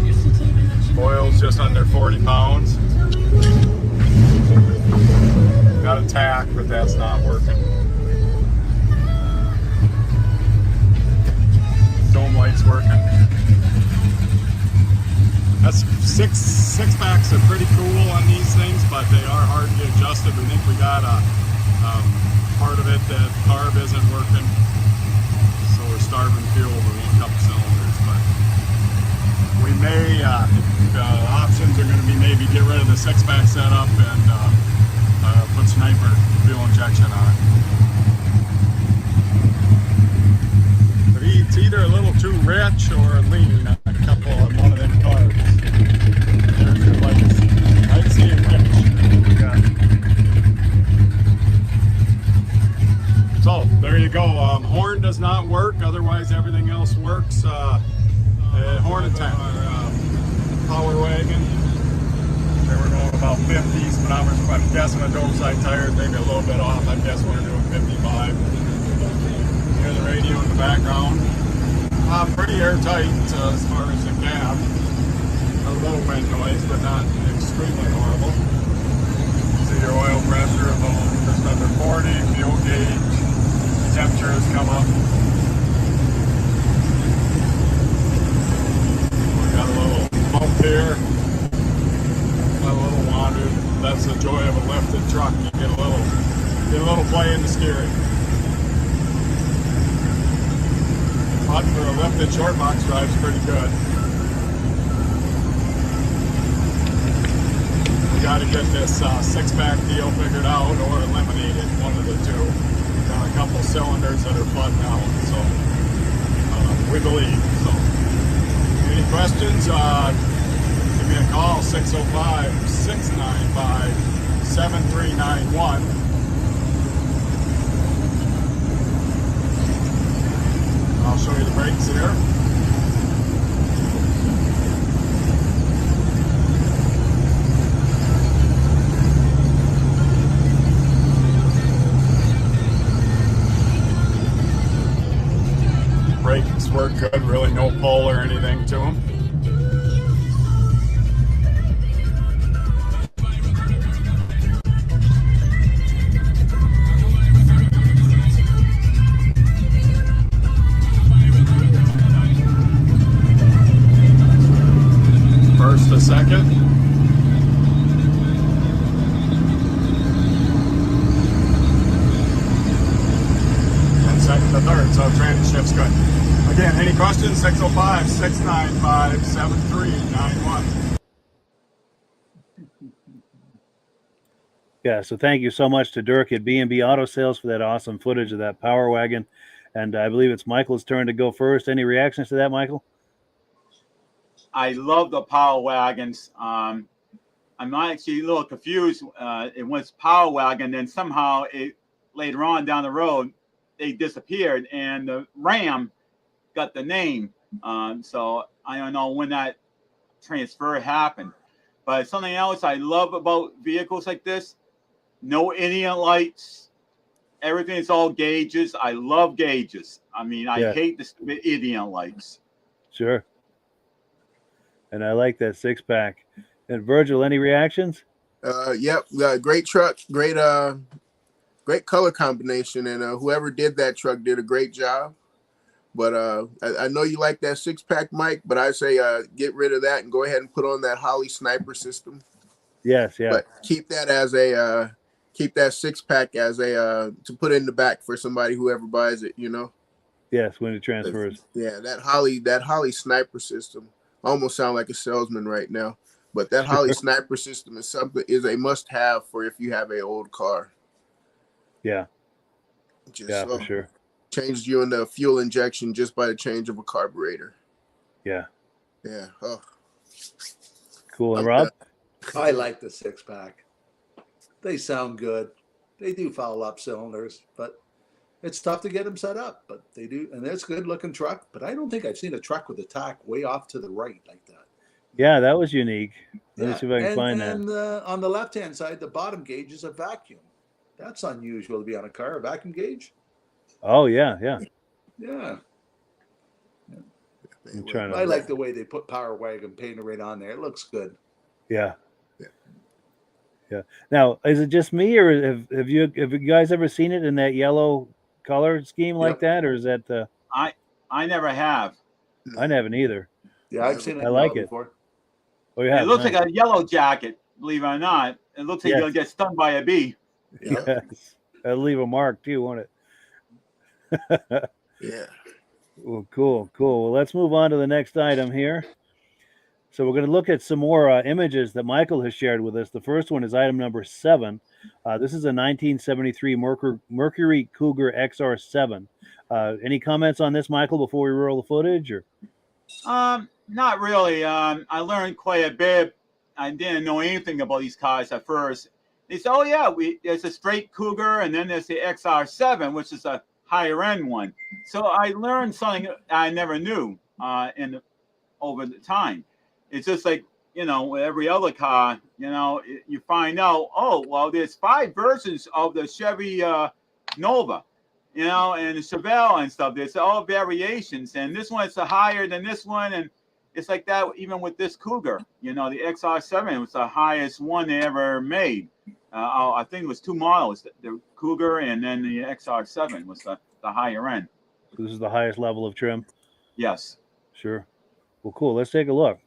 Oil's just under 40 pounds. Got a tack, but that's not working. Dome lights working. That's six packs are pretty cool on these things, but they are hard to get adjusted. We think we got a part of it that carb isn't working, so we're starving fuel with one couple cylinders. But we may options are going to be maybe get rid of the 6-pack setup and put Sniper fuel injection on it. But it's either a little too rich or lean on a couple of one of them carbs. There's your lights. I'd see it rich. Yeah. So there you go. Horn does not work. Otherwise, everything else works. Horn attack. Power wagon. They were going about 50s, but I'm guessing a dope side tire, maybe a little bit off. I guess we're doing 55. Hear the radio in the background. Pretty airtight as far as the cab. A little wind noise, but not extremely horrible. See your oil pressure about just under 40. Fuel gauge. Temperature has come up. We got a little bump here. A little wander. That's the joy of a lifted truck. You get a little play in the steering. But for a lifted short box drive's pretty good. We got to get this 6-pack deal figured out or eliminate it, one of the two. Got a couple cylinders that are flooding out, so we believe. So, any questions? Give me a call, 605-695-7391. I'll show you the brakes here. work good, really no pull or anything to them. First to second. And second to third, so transition's good. Again, any questions? 605-695-7391. Yeah, so thank you so much to Dirk at B&B Auto Sales for that awesome footage of that Power Wagon. And I believe it's Michael's turn to go first. Any reactions to that, Michael? I love the Power Wagons. I'm actually a little confused. It was Power Wagon, then somehow later on down the road, they disappeared, and the Ram got the name. So I don't know when that transfer happened. But something else I love about vehicles like this, no Indian lights. Everything's all gauges. I love gauges. I mean, I hate the stupid Indian lights. Sure. And I like that 6-pack. And Virgil, any reactions? Yep, great truck, great color combination, and whoever did that truck did a great job. But I know you like that 6-pack, Mike, but I say get rid of that and go ahead and put on that Holley sniper system. Yes, yeah. But keep that as a keep that 6-pack as a to put in the back for somebody whoever buys it, you know. Yes, when it transfers. Yeah, that Holley sniper system. I almost sound like a salesman right now, but that Holley sniper system is a must-have for if you have an old car. Yeah. Just, for sure. Changes you in the fuel injection just by the change of a carburetor. Yeah. Yeah. Oh. Cool. And Rob? I like the 6-pack. They sound good. They do foul up cylinders, but it's tough to get them set up. But they do, and it's a good-looking truck. But I don't think I've seen a truck with a tack way off to the right like that. Yeah, that was unique. Let me Yeah. see if I can find that. And on the left-hand side, the bottom gauge is a vacuum. That's unusual to be on a car, a vacuum gauge. Oh, yeah, yeah. Yeah. I'm trying to... I like the way they put Power Wagon painted right on there. It looks good. Yeah. Yeah. Now, is it just me, or have you guys ever seen it in that yellow color scheme like that, or is that the? I never have. I haven't either. Yeah, I've seen it. I like it. Before. Oh yeah. It looks like a yellow jacket. Believe it or not, it looks like you're gonna get stung by a bee. Yes. It'll leave a mark too, won't it? Yeah. Well, cool. Well, let's move on to the next item here. So we're going to look at some more images that Michael has shared with us. The first one is item number 7. This is a 1973 Mercury Cougar XR7. Any comments on this, Michael, before we roll the footage? Or Not really. I learned quite a bit. I didn't know anything about these cars at first. They said, "Oh yeah, there's a straight Cougar, and then there's the XR7, which is a higher end one." So I learned something I never knew over the time. It's just like, you know, with every other car, you know, you find out, oh, well, there's 5 versions of the Chevy Nova, you know, and the Chevelle and stuff. There's all variations, and this one's higher than this one, and it's like that even with this Cougar. You know, the XR7 was the highest one they ever made. I think it was 2 models, the Cougar, and then the XR7 was the higher end. this is the highest level of trim? Yes. Sure. Well, cool. Let's take a look.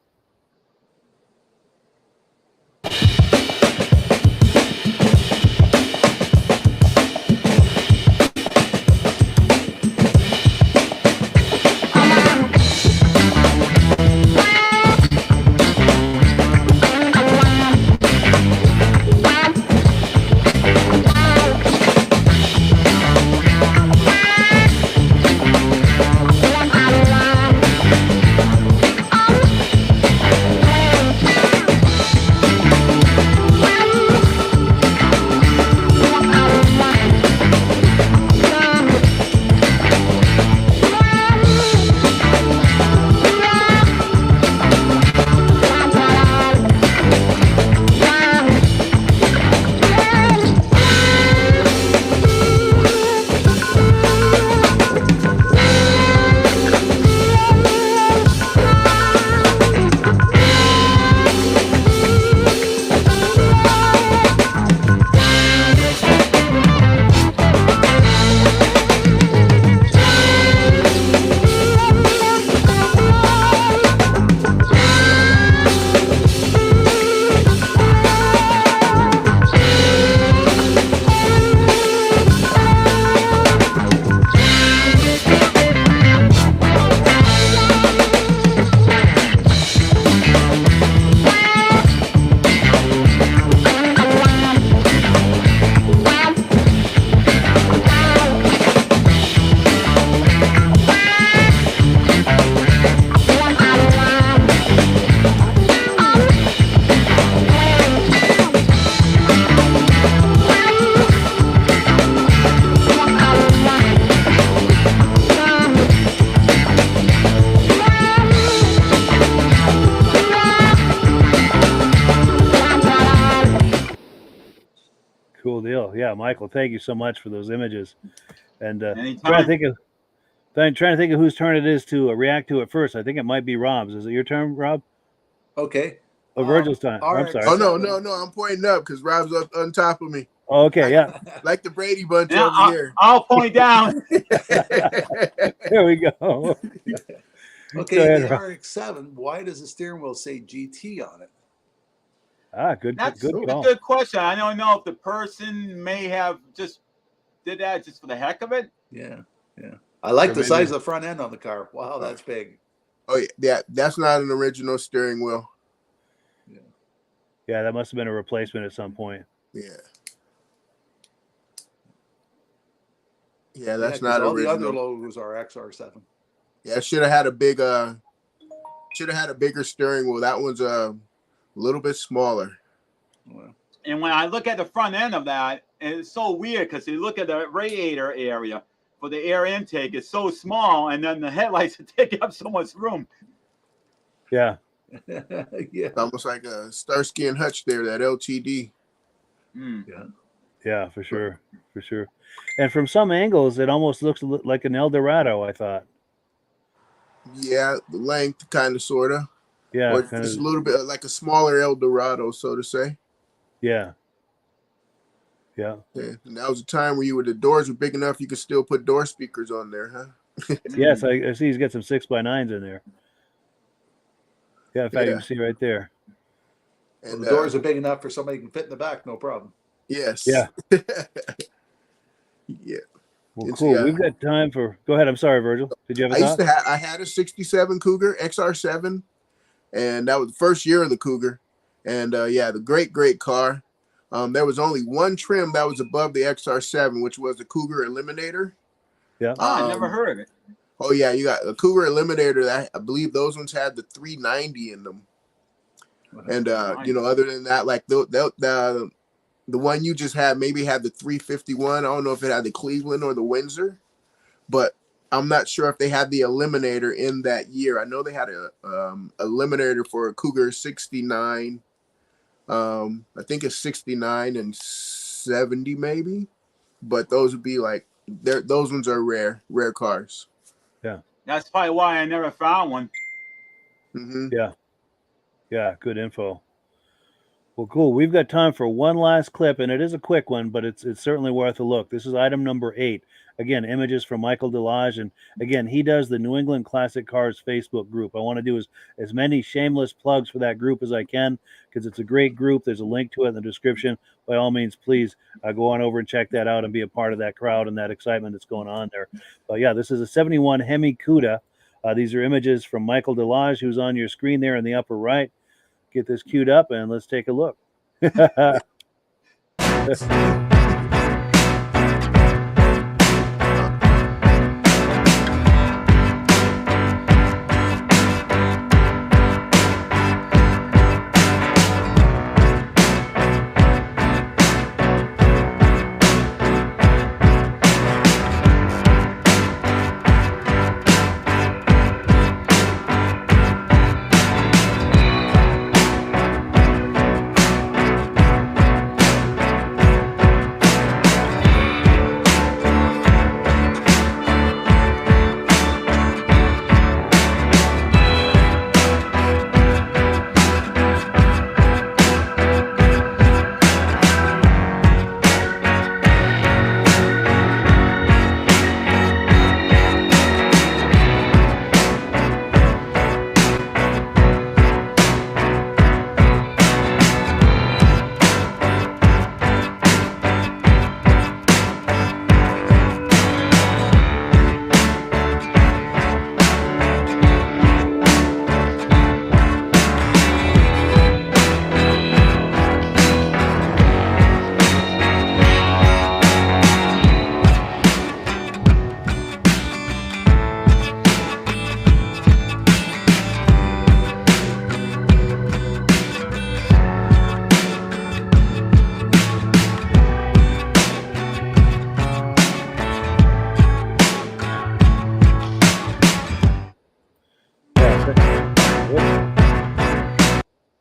Yeah, Michael, thank you so much for those images. And Anytime. trying to think of whose turn it is to react to it first. I think it might be Rob's. Is it your turn, Rob? Okay. Oh, Virgil's time. I'm sorry. Oh no! I'm pointing up because Rob's up on top of me. Oh, okay, yeah. Like the Brady Bunch Now, over here. I'll point down. There we go. Okay, Go ahead, the Rob. RX-7. Why does the steering wheel say GT on it? Good That's call. a good question. I don't know if the person may have just did that just for the heck of it. Yeah. I like Or the maybe- size of the front end on the car. Wow, that's big. Oh yeah, that's not an original steering wheel. Yeah, that must have been a replacement at some point. Yeah. Yeah, that's not all original. the other logos are XR7. Yeah, should have had a bigger steering wheel. That one's a little bit smaller. Well, And when I look at the front end of that, it's so weird because you look at the radiator area for the air intake, it's so small, and then the headlights are taking up so much room. Yeah. yeah. It's almost like a Starsky and Hutch there, that LTD. Yeah, for sure. And from some angles, it almost looks like an Eldorado, I thought. Yeah, the length, kind of, sort of. Yeah. Or just a little bit like a smaller Eldorado, so to say. Yeah. And that was a time where the doors were big enough you could still put door speakers on there, huh? Yes, I see he's got some 6x9s in there. Yeah, in fact, you can see right there. And the doors are big enough for somebody who can fit in the back, no problem. Yes. Yeah. Yeah. Well, cool. We've got time for. Go ahead. I'm sorry, Virgil. Did you have a thought? I had a '67 Cougar XR7, and that was the first year of the Cougar. And the great car. There was only one trim that was above the XR7, which was the Cougar Eliminator. Yeah. I never heard of it. Oh yeah, you got a Cougar Eliminator. That I believe those ones had the 390 in them. And other than that, like the one you just had maybe had the 351. I don't know if it had the Cleveland or the Windsor, but I'm not sure if they had the Eliminator in that year. I know they had a Eliminator for a Cougar 69. I think it's 69 and 70 maybe, but those would be like those ones are rare cars. Yeah, that's probably why I never found one. Mm-hmm. Yeah, good info. Well, cool. We've got time for one last clip, and it is a quick one, but it's certainly worth a look. This is item number 8. Again, images from Michael Delage, and again, he does the New England Classic Cars Facebook group. I want to do as many shameless plugs for that group as I can because it's a great group. There's a link to it in the description. By all means, please go on over and check that out and be a part of that crowd and that excitement that's going on there. But yeah, this is a 71 Hemi Cuda. These are images from Michael Delage, who's on your screen there in the upper right. Get this queued up and let's take a look.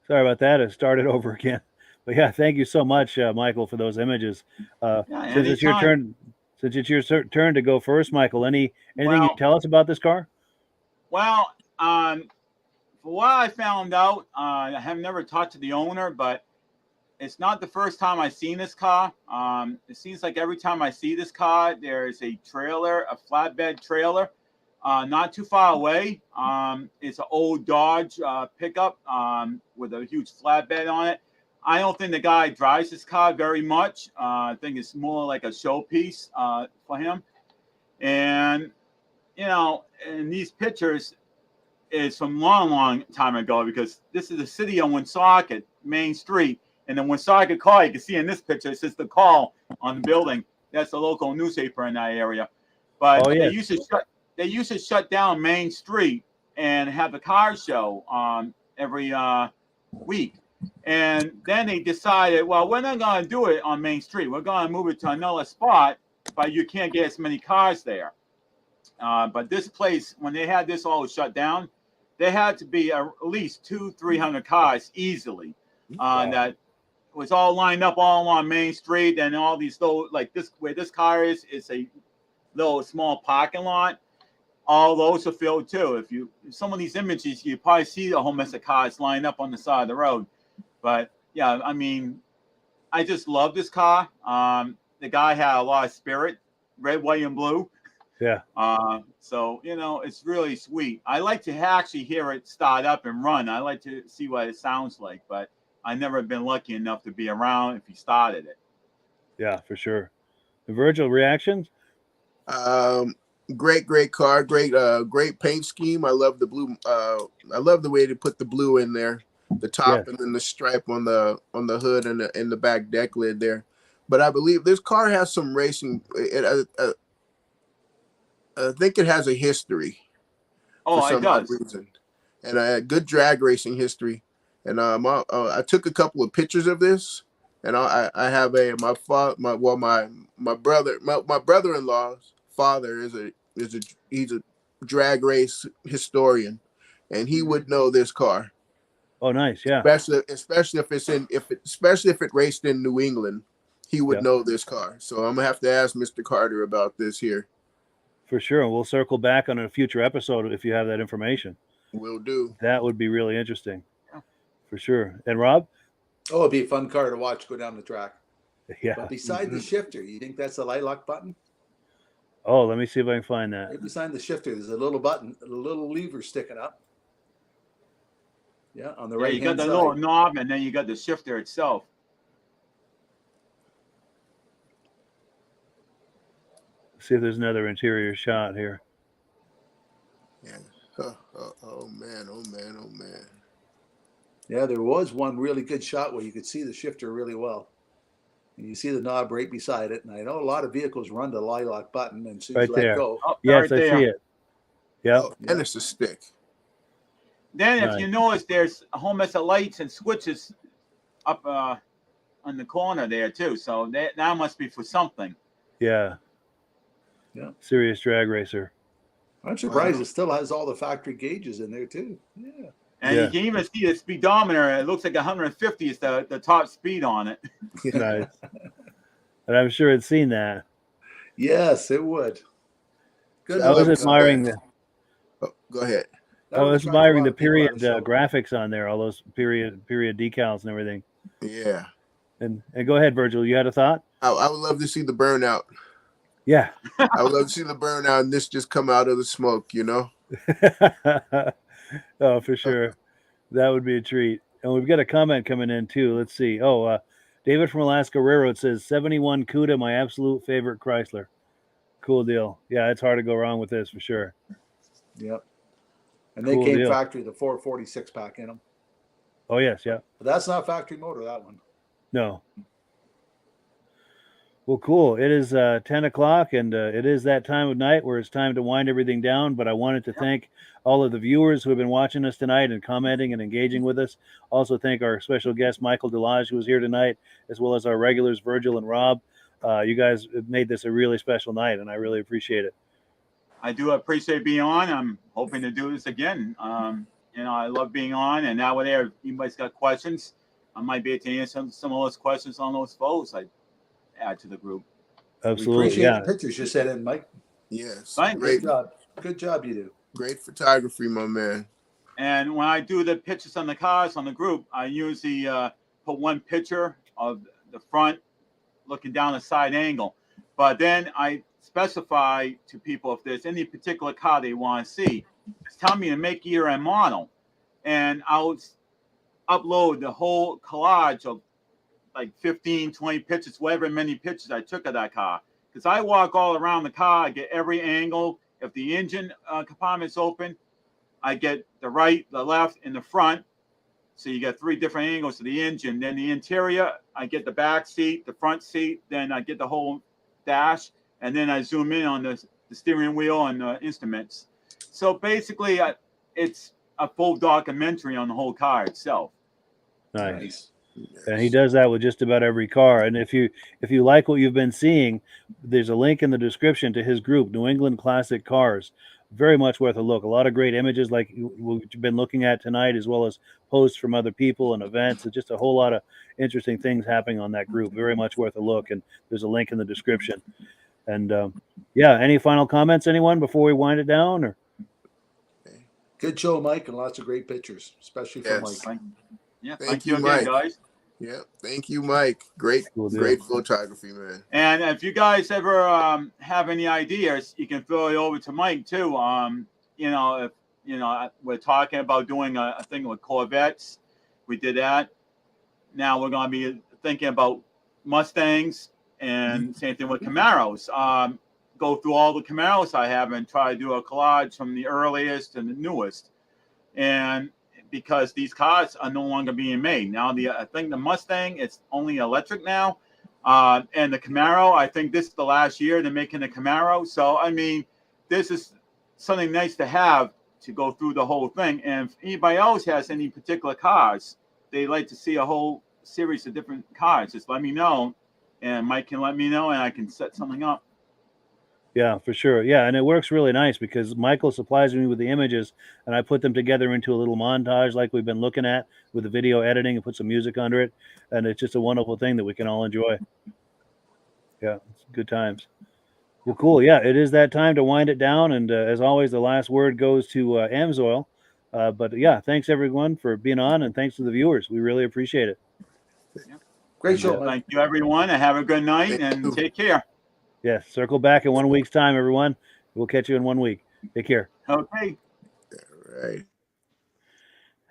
Sorry about that. It started over again. But yeah, thank you so much, Michael, for those images. Yeah, Since it's your anytime. turn to go first, Michael, anything you Well, tell us about this car? well, for what I found out, I have never talked to the owner, but it's not the first time I've seen this car. It seems like every time I see this car, there's a trailer, a flatbed trailer, not too far away. It's an old Dodge pickup with a huge flatbed on it. I don't think the guy drives this car very much. I think it's more like a showpiece for him. And, in these pictures, is from long, long time ago because this is the city on Woonsocket, Main Street. And the Woonsocket Call, you can see in this picture, it says the Call on the building. That's the local newspaper in that area. But Oh they yeah, used to shut down Main Street and have the car show every week. And then they decided, well, we're not going to do it on Main Street. We're going to move it to another spot, but you can't get as many cars there. But this place, when they had this all shut down, there had to be at least 200-300 cars easily that was all lined up all along Main Street, and all these little, like this, where this car is a little small parking lot. All those are filled too. If some of these images, you probably see a whole mess of cars lined up on the side of the road. But yeah, I mean, I just love this car. The guy had a lot of spirit, red, white, and blue. yeah. So it's really sweet. I like to actually hear it start up and run. I like to see what it sounds like, but I've never been lucky enough to be around if he started it. Yeah, for sure. Virgil, reactions? Great car, great paint scheme. I love the blue. I love the way they put the blue in there, the top, Yes. and then the stripe on the hood and the back deck lid there. But I believe this car has some racing. I think it has a history for Oh, it some odd does. reason, and a good drag racing history. And I took a couple of pictures of this, and I have my brother-in-law's father he's a drag race historian, and he would know this car, Oh, nice. Yeah. especially if it raced in New England, he would Yeah. know this car. So I'm gonna have to ask Mr. Carter about this here. For sure. We'll circle back on a future episode if you have that information. Will do. That would be really interesting. For sure. And Rob? Oh, it'd be a fun car to watch go down the track. Yeah. But beside the shifter, you think that's the light lock button? Oh, let me see if I can find that. Right beside the shifter, there's a little button, a little lever sticking up. Yeah, on the right You got hand the side. little knob, and then you got the shifter itself. See if there's another interior shot here. Yeah. Oh man. Yeah, there was one really good shot where you could see the shifter really well. And you see the knob right beside it. And I know a lot of vehicles run the light lock button, and as soon as Right you let there. go. Oh, Yes, right I there. see it. Yep. Oh, and it's a stick. Then, if Nice. you notice, there's a whole mess of lights and switches up on the corner there too. So that must be for something. Yeah. Yeah. Serious drag racer. I'm surprised Wow. it still has all the factory gauges in there too. Yeah. And Yeah. you can even see the speedometer. It looks like 150 is the top speed on it. Nice. And I'm sure it's seen that. Yes, it would. Good I was luck. admiring the Oh, go ahead. That I would was attract a admiring lot the of people on period the show. graphics on there, all those period decals and everything. Yeah. And go ahead, Virgil. You had a thought? I would love to see the burnout. Yeah. I would love to see the burnout and this just come out of the smoke, Oh, for sure. That would be a treat. And we've got a comment coming in too. Let's see. Oh, David from Alaska Railroad says 71 CUDA, my absolute favorite Chrysler. Cool deal. Yeah, it's hard to go wrong with this for sure. Yep. And they Cool came deal. factory, the 446 pack in them. Oh yes, yeah. But that's not factory motor, that one. No. Well, cool. It is 10 o'clock, and it is that time of night where it's time to wind everything down. But I wanted to thank all of the viewers who have been watching us tonight and commenting and engaging with us. Also thank our special guest, Michael Delage, who was here tonight, as well as our regulars, Virgil and Rob. You guys have made this a really special night, and I really appreciate it. I do appreciate being on. I'm hoping to do this again. I love being on. And now, whenever anybody's got questions, I might be able to answer some of those questions on those photos I add to the group. We Absolutely. appreciate Yeah. the pictures you sent in, Mike. Yes, Right. great, Good job you do. great photography, my man. And when I do the pictures on the cars on the group, I usually put one picture of the front looking down the side angle. But then I specify to people if there's any particular car they want to see, just tell me to make year and model. And I'll upload the whole collage of like 15, 20 pictures, whatever many pictures I took of that car. Because I walk all around the car, I get every angle. If the engine compartment's open, I get the right, the left, and the front. So you get 3 different angles of the engine. Then the interior, I get the back seat, the front seat, then I get the whole dash, and then I zoom in on the steering wheel and the instruments. So basically, it's a full documentary on the whole car itself. Nice. And he does that with just about every car. And if you like what you've been seeing, there's a link in the description to his group, New England Classic Cars. Very much worth a look. A lot of great images like what you've been looking at tonight, as well as posts from other people and events. It's just a whole lot of interesting things happening on that group. Very much worth a look. And there's a link in the description. And yeah, any final comments, anyone, before we wind it down? Or Good show, Mike, and lots of great pictures, especially for Yes. Mike. Yeah, Thank you you, again, Mike. guys. Yeah, thank you, Mike. Great, Will do. great photography, man. And if you guys ever have any ideas, you can throw it over to Mike too. You know, if we're talking about doing a thing with Corvettes, we did that. Now we're going to be thinking about Mustangs and same thing with Camaros. Go through all the Camaros I have and try to do a collage from the earliest and the newest. And because these cars are no longer being made now, I think the Mustang, it's only electric now, and the Camaro, I think this is the last year they're making the Camaro. So I mean, this is something nice to have to go through the whole thing. And if anybody else has any particular cars they like to see, a whole series of different cars, just let me know, and Mike can let me know, and I can set something up. yeah, for sure. Yeah, and it works really nice because Michael supplies me with the images, and I put them together into a little montage like we've been looking at with the video editing and put some music under it, and it's just a wonderful thing that we can all enjoy. Yeah, it's good times. Well, cool. Yeah, it is that time to wind it down, and as always, the last word goes to Amsoil. But yeah, thanks everyone for being on, and thanks to the viewers. We really appreciate it. Great show, Mike. Thank you, everyone, and have a good night, and take care. Yeah, circle back in 1 week's time, everyone. We'll catch you in 1 week. Take care. Okay. All right.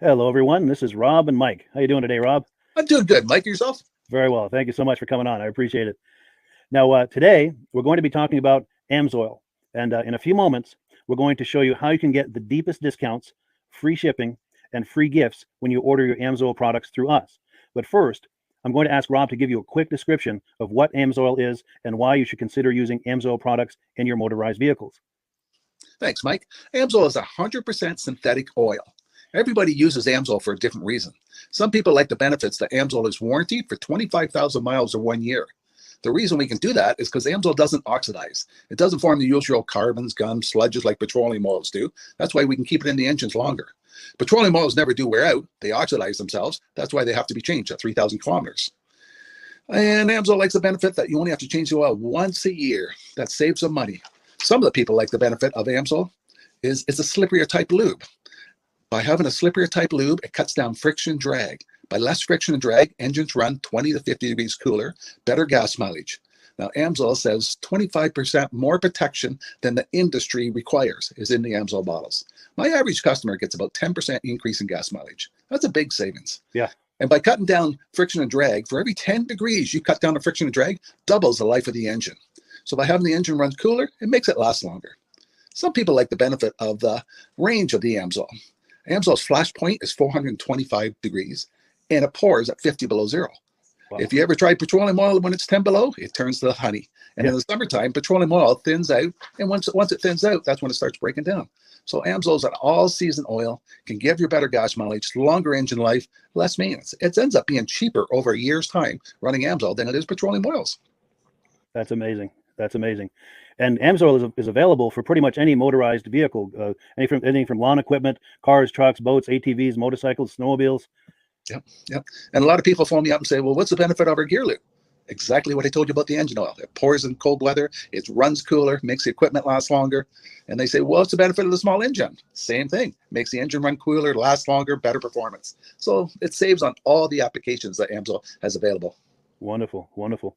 Hello, everyone. This is Rob and Mike. How you doing today, Rob? I'm doing good. Mike, yourself? Very well. Thank you so much for coming on. I appreciate it. Now, today, we're going to be talking about Amsoil. And in a few moments, we're going to show you how you can get the deepest discounts, free shipping, and free gifts when you order your Amsoil products through us. But first, I'm going to ask Rob to give you a quick description of what Amsoil is and why you should consider using Amsoil products in your motorized vehicles. Thanks, Mike. Amsoil is 100% synthetic oil. Everybody uses Amsoil for a different reason. Some people like the benefits that Amsoil is warranted for 25,000 miles or 1 year. The reason we can do that is because Amsoil doesn't oxidize. It doesn't form the usual carbons, gums, sludges like petroleum oils do. That's why we can keep it in the engines longer. Petroleum oils never do wear out. They oxidize themselves. That's why they have to be changed at 3,000 kilometers. And Amsoil likes the benefit that you only have to change the oil once a year. That saves some money. Some of the people like the benefit of Amsoil is it's a slipperier type lube. By having a slipperier type lube, it cuts down friction drag. By less friction and drag, engines run 20 to 50 degrees cooler, better gas mileage. Now, Amsoil says 25% more protection than the industry requires is in the Amsoil bottles. My average customer gets about 10% increase in gas mileage. That's a big savings. Yeah. And by cutting down friction and drag, for every 10 degrees you cut down the friction and drag, doubles the life of the engine. So by having the engine run cooler, it makes it last longer. Some people like the benefit of the range of the Amsoil. Amsoil's flash point is 425 degrees, and it pours at 50 below zero. Wow. If you ever tried petroleum oil when it's 10 below, it turns to honey. And in the summertime, petroleum oil thins out, and once it thins out, that's when it starts breaking down. So Amsoil is an all-season oil, can give you better gas mileage, longer engine life, less maintenance. It ends up being cheaper over a year's time running Amsoil than it is petroleum oils. That's amazing. That's amazing. And Amsoil is available for pretty much any motorized vehicle, anything from lawn equipment, cars, trucks, boats, ATVs, motorcycles, snowmobiles. Yep. And a lot of people phone me up and say, well, what's the benefit of our gear lube? Exactly what I told you about the engine oil. It pours in cold weather, it runs cooler, makes the equipment last longer. And they say, well, what's the benefit of the small engine? Same thing. Makes the engine run cooler, last longer, better performance. So it saves on all the applications that AMSOIL has available. Wonderful, wonderful.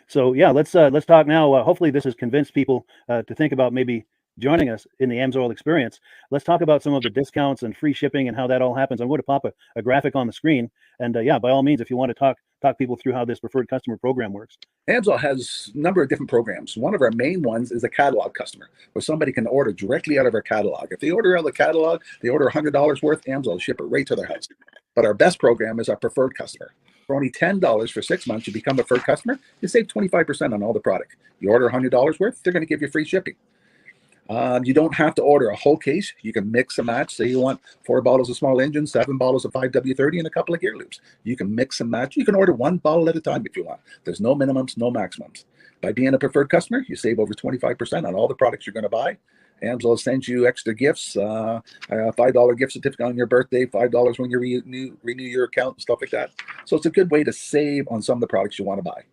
So yeah, let's talk now. Hopefully, this has convinced people to think about maybe joining us in the AMSOIL experience. Let's talk about some of the discounts and free shipping and how that all happens. I'm going to pop a graphic on the screen, and yeah, by all means, if you want to talk people through how this preferred customer program works. AMSOIL has a number of different programs. One of our main ones is a catalog customer, where somebody can order directly out of our catalog. If they order out of the catalog, they order $100 worth, AMSOIL will ship it right to their house. But our best program is our preferred customer. For only $10 for 6 months, you become a preferred customer. You save 25% on all the product. You order $100 worth, they're going to give you free shipping. You don't have to order a whole case. You can mix and match. Say you want 4 bottles of small engine, 7 bottles of 5W30, and a couple of gear loops. You can mix and match. You can order 1 bottle at a time if you want. There's no minimums, no maximums. By being a preferred customer, you save over 25% on all the products you're going to buy. AMSOIL sends you extra gifts, $5 gift certificate on your birthday, $5 when you renew your account, and stuff like that. So it's a good way to save on some of the products you want to buy.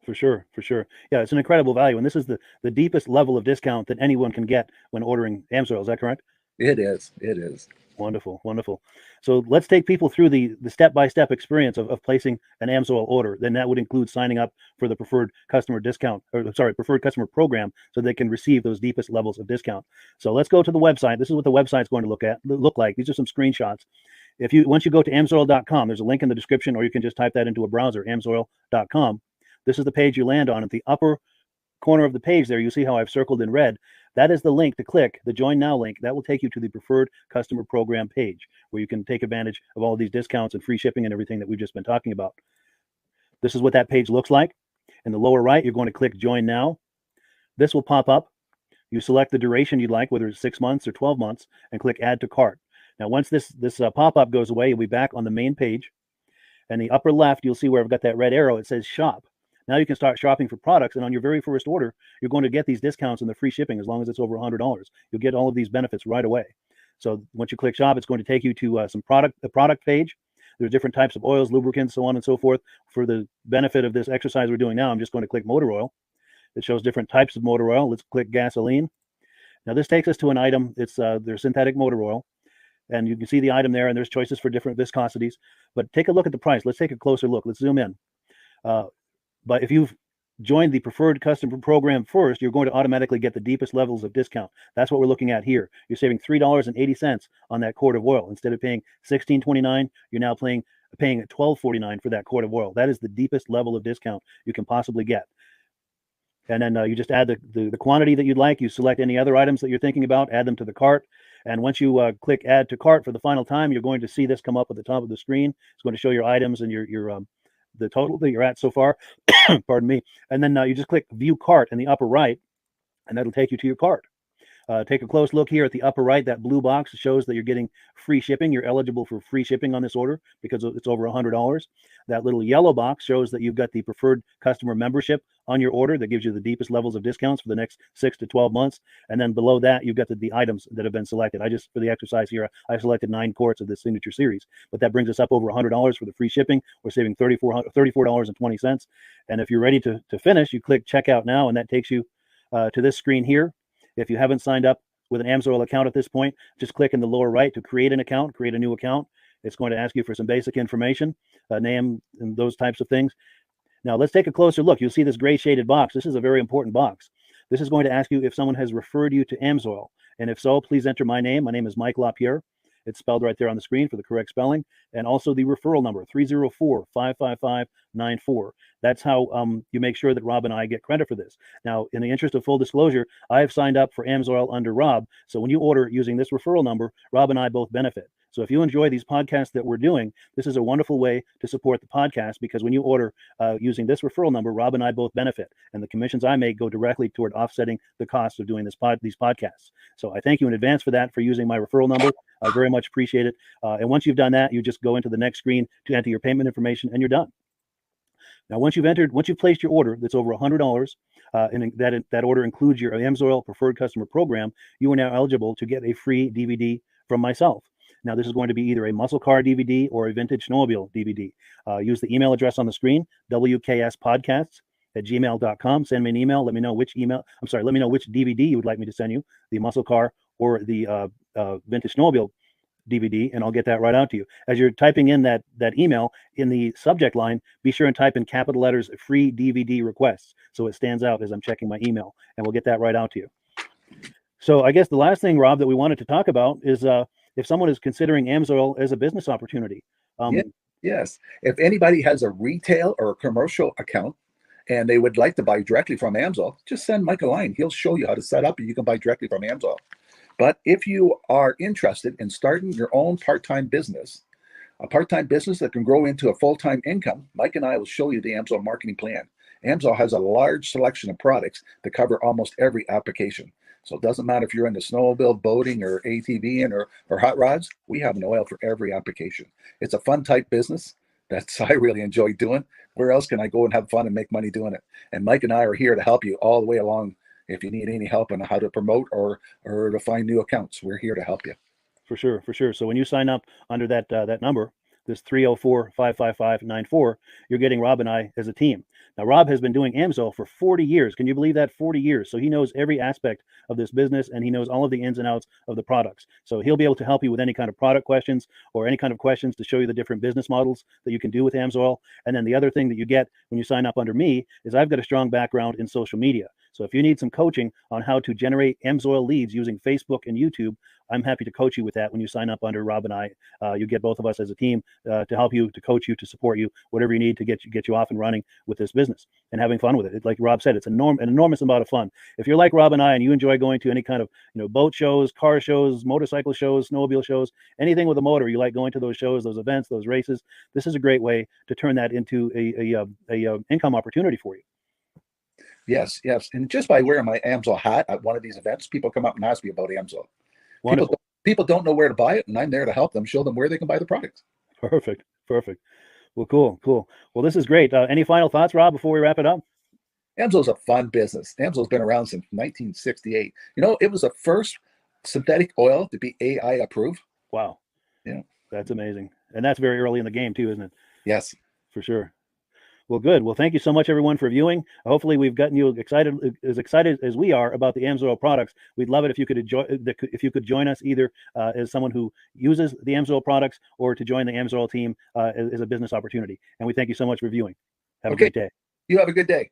For sure, for sure. Yeah, it's an incredible value, and this is the deepest level of discount that anyone can get when ordering AMSOIL. Is that correct? It is. It is. Wonderful, wonderful. So let's take people through the step-by-step experience of placing an AMSOIL order. Then that would include signing up for the preferred customer discount, or sorry, preferred customer program, so they can receive those deepest levels of discount. So let's go to the website. This is what the website's going to look like. These are some screenshots. Once you go to amsoil.com, there's a link in the description, or you can just type that into a browser, amsoil.com. This is the page you land on. At the upper corner of the page there, you see how I've circled in red. That is the link to click, the Join Now link. That will take you to the preferred customer program page, where you can take advantage of all of these discounts and free shipping and everything that we've just been talking about. This is what that page looks like. In the lower right, you're going to click Join Now. This will pop up. You select the duration you'd like, whether it's 6 months or 12 months, and click Add to Cart. Now, once this pop-up goes away, you'll be back on the main page. And the upper left, you'll see where I've got that red arrow. It says Shop. Now you can start shopping for products, and on your very first order, you're going to get these discounts and the free shipping as long as it's over $100. You'll get all of these benefits right away. So once you click Shop, it's going to take you to a product page. There's different types of oils, lubricants, so on and so forth. For the benefit of this exercise we're doing now, I'm just going to click motor oil. It shows different types of motor oil. Let's click gasoline. Now this takes us to an item. It's their synthetic motor oil. And you can see the item there, and there's choices for different viscosities. But take a look at the price. Let's take a closer look. Let's zoom in. But if you've joined the preferred customer program first, you're going to automatically get the deepest levels of discount. That's what we're looking at here. You're saving $3.80 on that quart of oil. Instead of paying $16.29, you're now paying $12.49 for that quart of oil. That is the deepest level of discount you can possibly get. And then you just add the quantity that you'd like. You select any other items that you're thinking about, add them to the cart. And once you click Add to Cart for the final time, you're going to see this come up at the top of the screen. It's going to show your items and your the total that you're at so far. Pardon me. And then you just click View Cart in the upper right, and that'll take you to your cart. Take a close look here at the upper right. That blue box shows that you're getting free shipping. You're eligible for free shipping on this order because it's over $100. That little yellow box shows that you've got the preferred customer membership on your order that gives you the deepest levels of discounts for the next 6 to 12 months. And then below that, you've got the items that have been selected. For the exercise here, I selected 9 quarts of the Signature Series, but that brings us up over $100 for the free shipping. We're saving $34.20. And if you're ready to finish, you click Checkout Now, and that takes you to this screen here. If you haven't signed up with an AMSOIL account at this point, just click in the lower right to create a new account. It's going to ask you for some basic information, name, and those types of things. Now let's take a closer look. You'll see this gray shaded box. This is a very important box. This is going to ask you if someone has referred you to AMSOIL. And if so, please enter my name. My name is Mike LaRiviere. It's spelled right there on the screen for the correct spelling. And also the referral number, 304-555-94. That's how you make sure that Rob and I get credit for this. Now, in the interest of full disclosure, I have signed up for AMSOIL under Rob. So when you order using this referral number, Rob and I both benefit. So if you enjoy these podcasts that we're doing, this is a wonderful way to support the podcast, because when you order using this referral number, Rob and I both benefit. And the commissions I make go directly toward offsetting the cost of doing these podcasts. So I thank you in advance for that, for using my referral number. I very much appreciate it. And once you've done that, you just go into the next screen to enter your payment information, and you're done. Now, once you've placed your order that's over $100, and that order includes your AMSOIL preferred customer program, you are now eligible to get a free DVD from myself. Now, this is going to be either a muscle car DVD or a vintage snowmobile DVD. Use the email address on the screen, wkspodcasts@gmail.com. Send me an email. Let me know which DVD you would like me to send you, the muscle car or the vintage snowmobile DVD, and I'll get that right out to you. As you're typing in that email, in the subject line, be sure and type in capital letters "free DVD requests" so it stands out as I'm checking my email, and we'll get that right out to you. So I guess the last thing, Rob, that we wanted to talk about is if someone is considering AMSOIL as a business opportunity. Yes. If anybody has a retail or a commercial account and they would like to buy directly from AMSOIL, just send Mike a line. He'll show you how to set up and you can buy directly from AMSOIL. But if you are interested in starting your own part-time business, a part-time business that can grow into a full-time income, Mike and I will show you the AMSOIL marketing plan. AMSOIL has a large selection of products that cover almost every application. So it doesn't matter if you're into snowmobile, boating, or ATVing or hot rods, we have an oil for every application. It's a fun type business that's I really enjoy doing. Where else can I go and have fun and make money doing it? And Mike and I are here to help you all the way along. If you need any help on how to promote or to find new accounts, we're here to help you. For sure. So when you sign up under that number, this 304-555-94, you're getting Rob and I as a team. Now, Rob has been doing AMSOIL for 40 years. Can you believe that? 40 years. So he knows every aspect of this business, and he knows all of the ins and outs of the products. So he'll be able to help you with any kind of product questions or any kind of questions to show you the different business models that you can do with AMSOIL. And then the other thing that you get when you sign up under me is I've got a strong background in social media. So if you need some coaching on how to generate AMSOIL leads using Facebook and YouTube, I'm happy to coach you with that when you sign up under Rob and I. You get both of us as a team to help you, to coach you, to support you, whatever you need to get you off and running with this business and having fun with it. Like Rob said, it's an enormous amount of fun. If you're like Rob and I and you enjoy going to any kind of boat shows, car shows, motorcycle shows, snowmobile shows, anything with a motor, you like going to those shows, those events, those races, this is a great way to turn that into a income opportunity for you. Yes. And just by wearing my AMSOIL hat at one of these events, people come up and ask me about AMSOIL. Wonderful. People don't know where to buy it, and I'm there to help them, show them where they can buy the product. Perfect. Well, cool. Well, this is great. Any final thoughts, Rob, before we wrap it up? AMSOIL's a fun business. AMSOIL's been around since 1968. It was the first synthetic oil to be AI approved. Wow. Yeah. That's amazing. And that's very early in the game too, isn't it? Yes. For sure. Well, good. Well, thank you so much, everyone, for viewing. Hopefully, we've gotten you excited as we are about the AMSOIL products. We'd love it if you could join us either as someone who uses the AMSOIL products or to join the AMSOIL team as a business opportunity. And we thank you so much for viewing. Have a great day. You have a good day.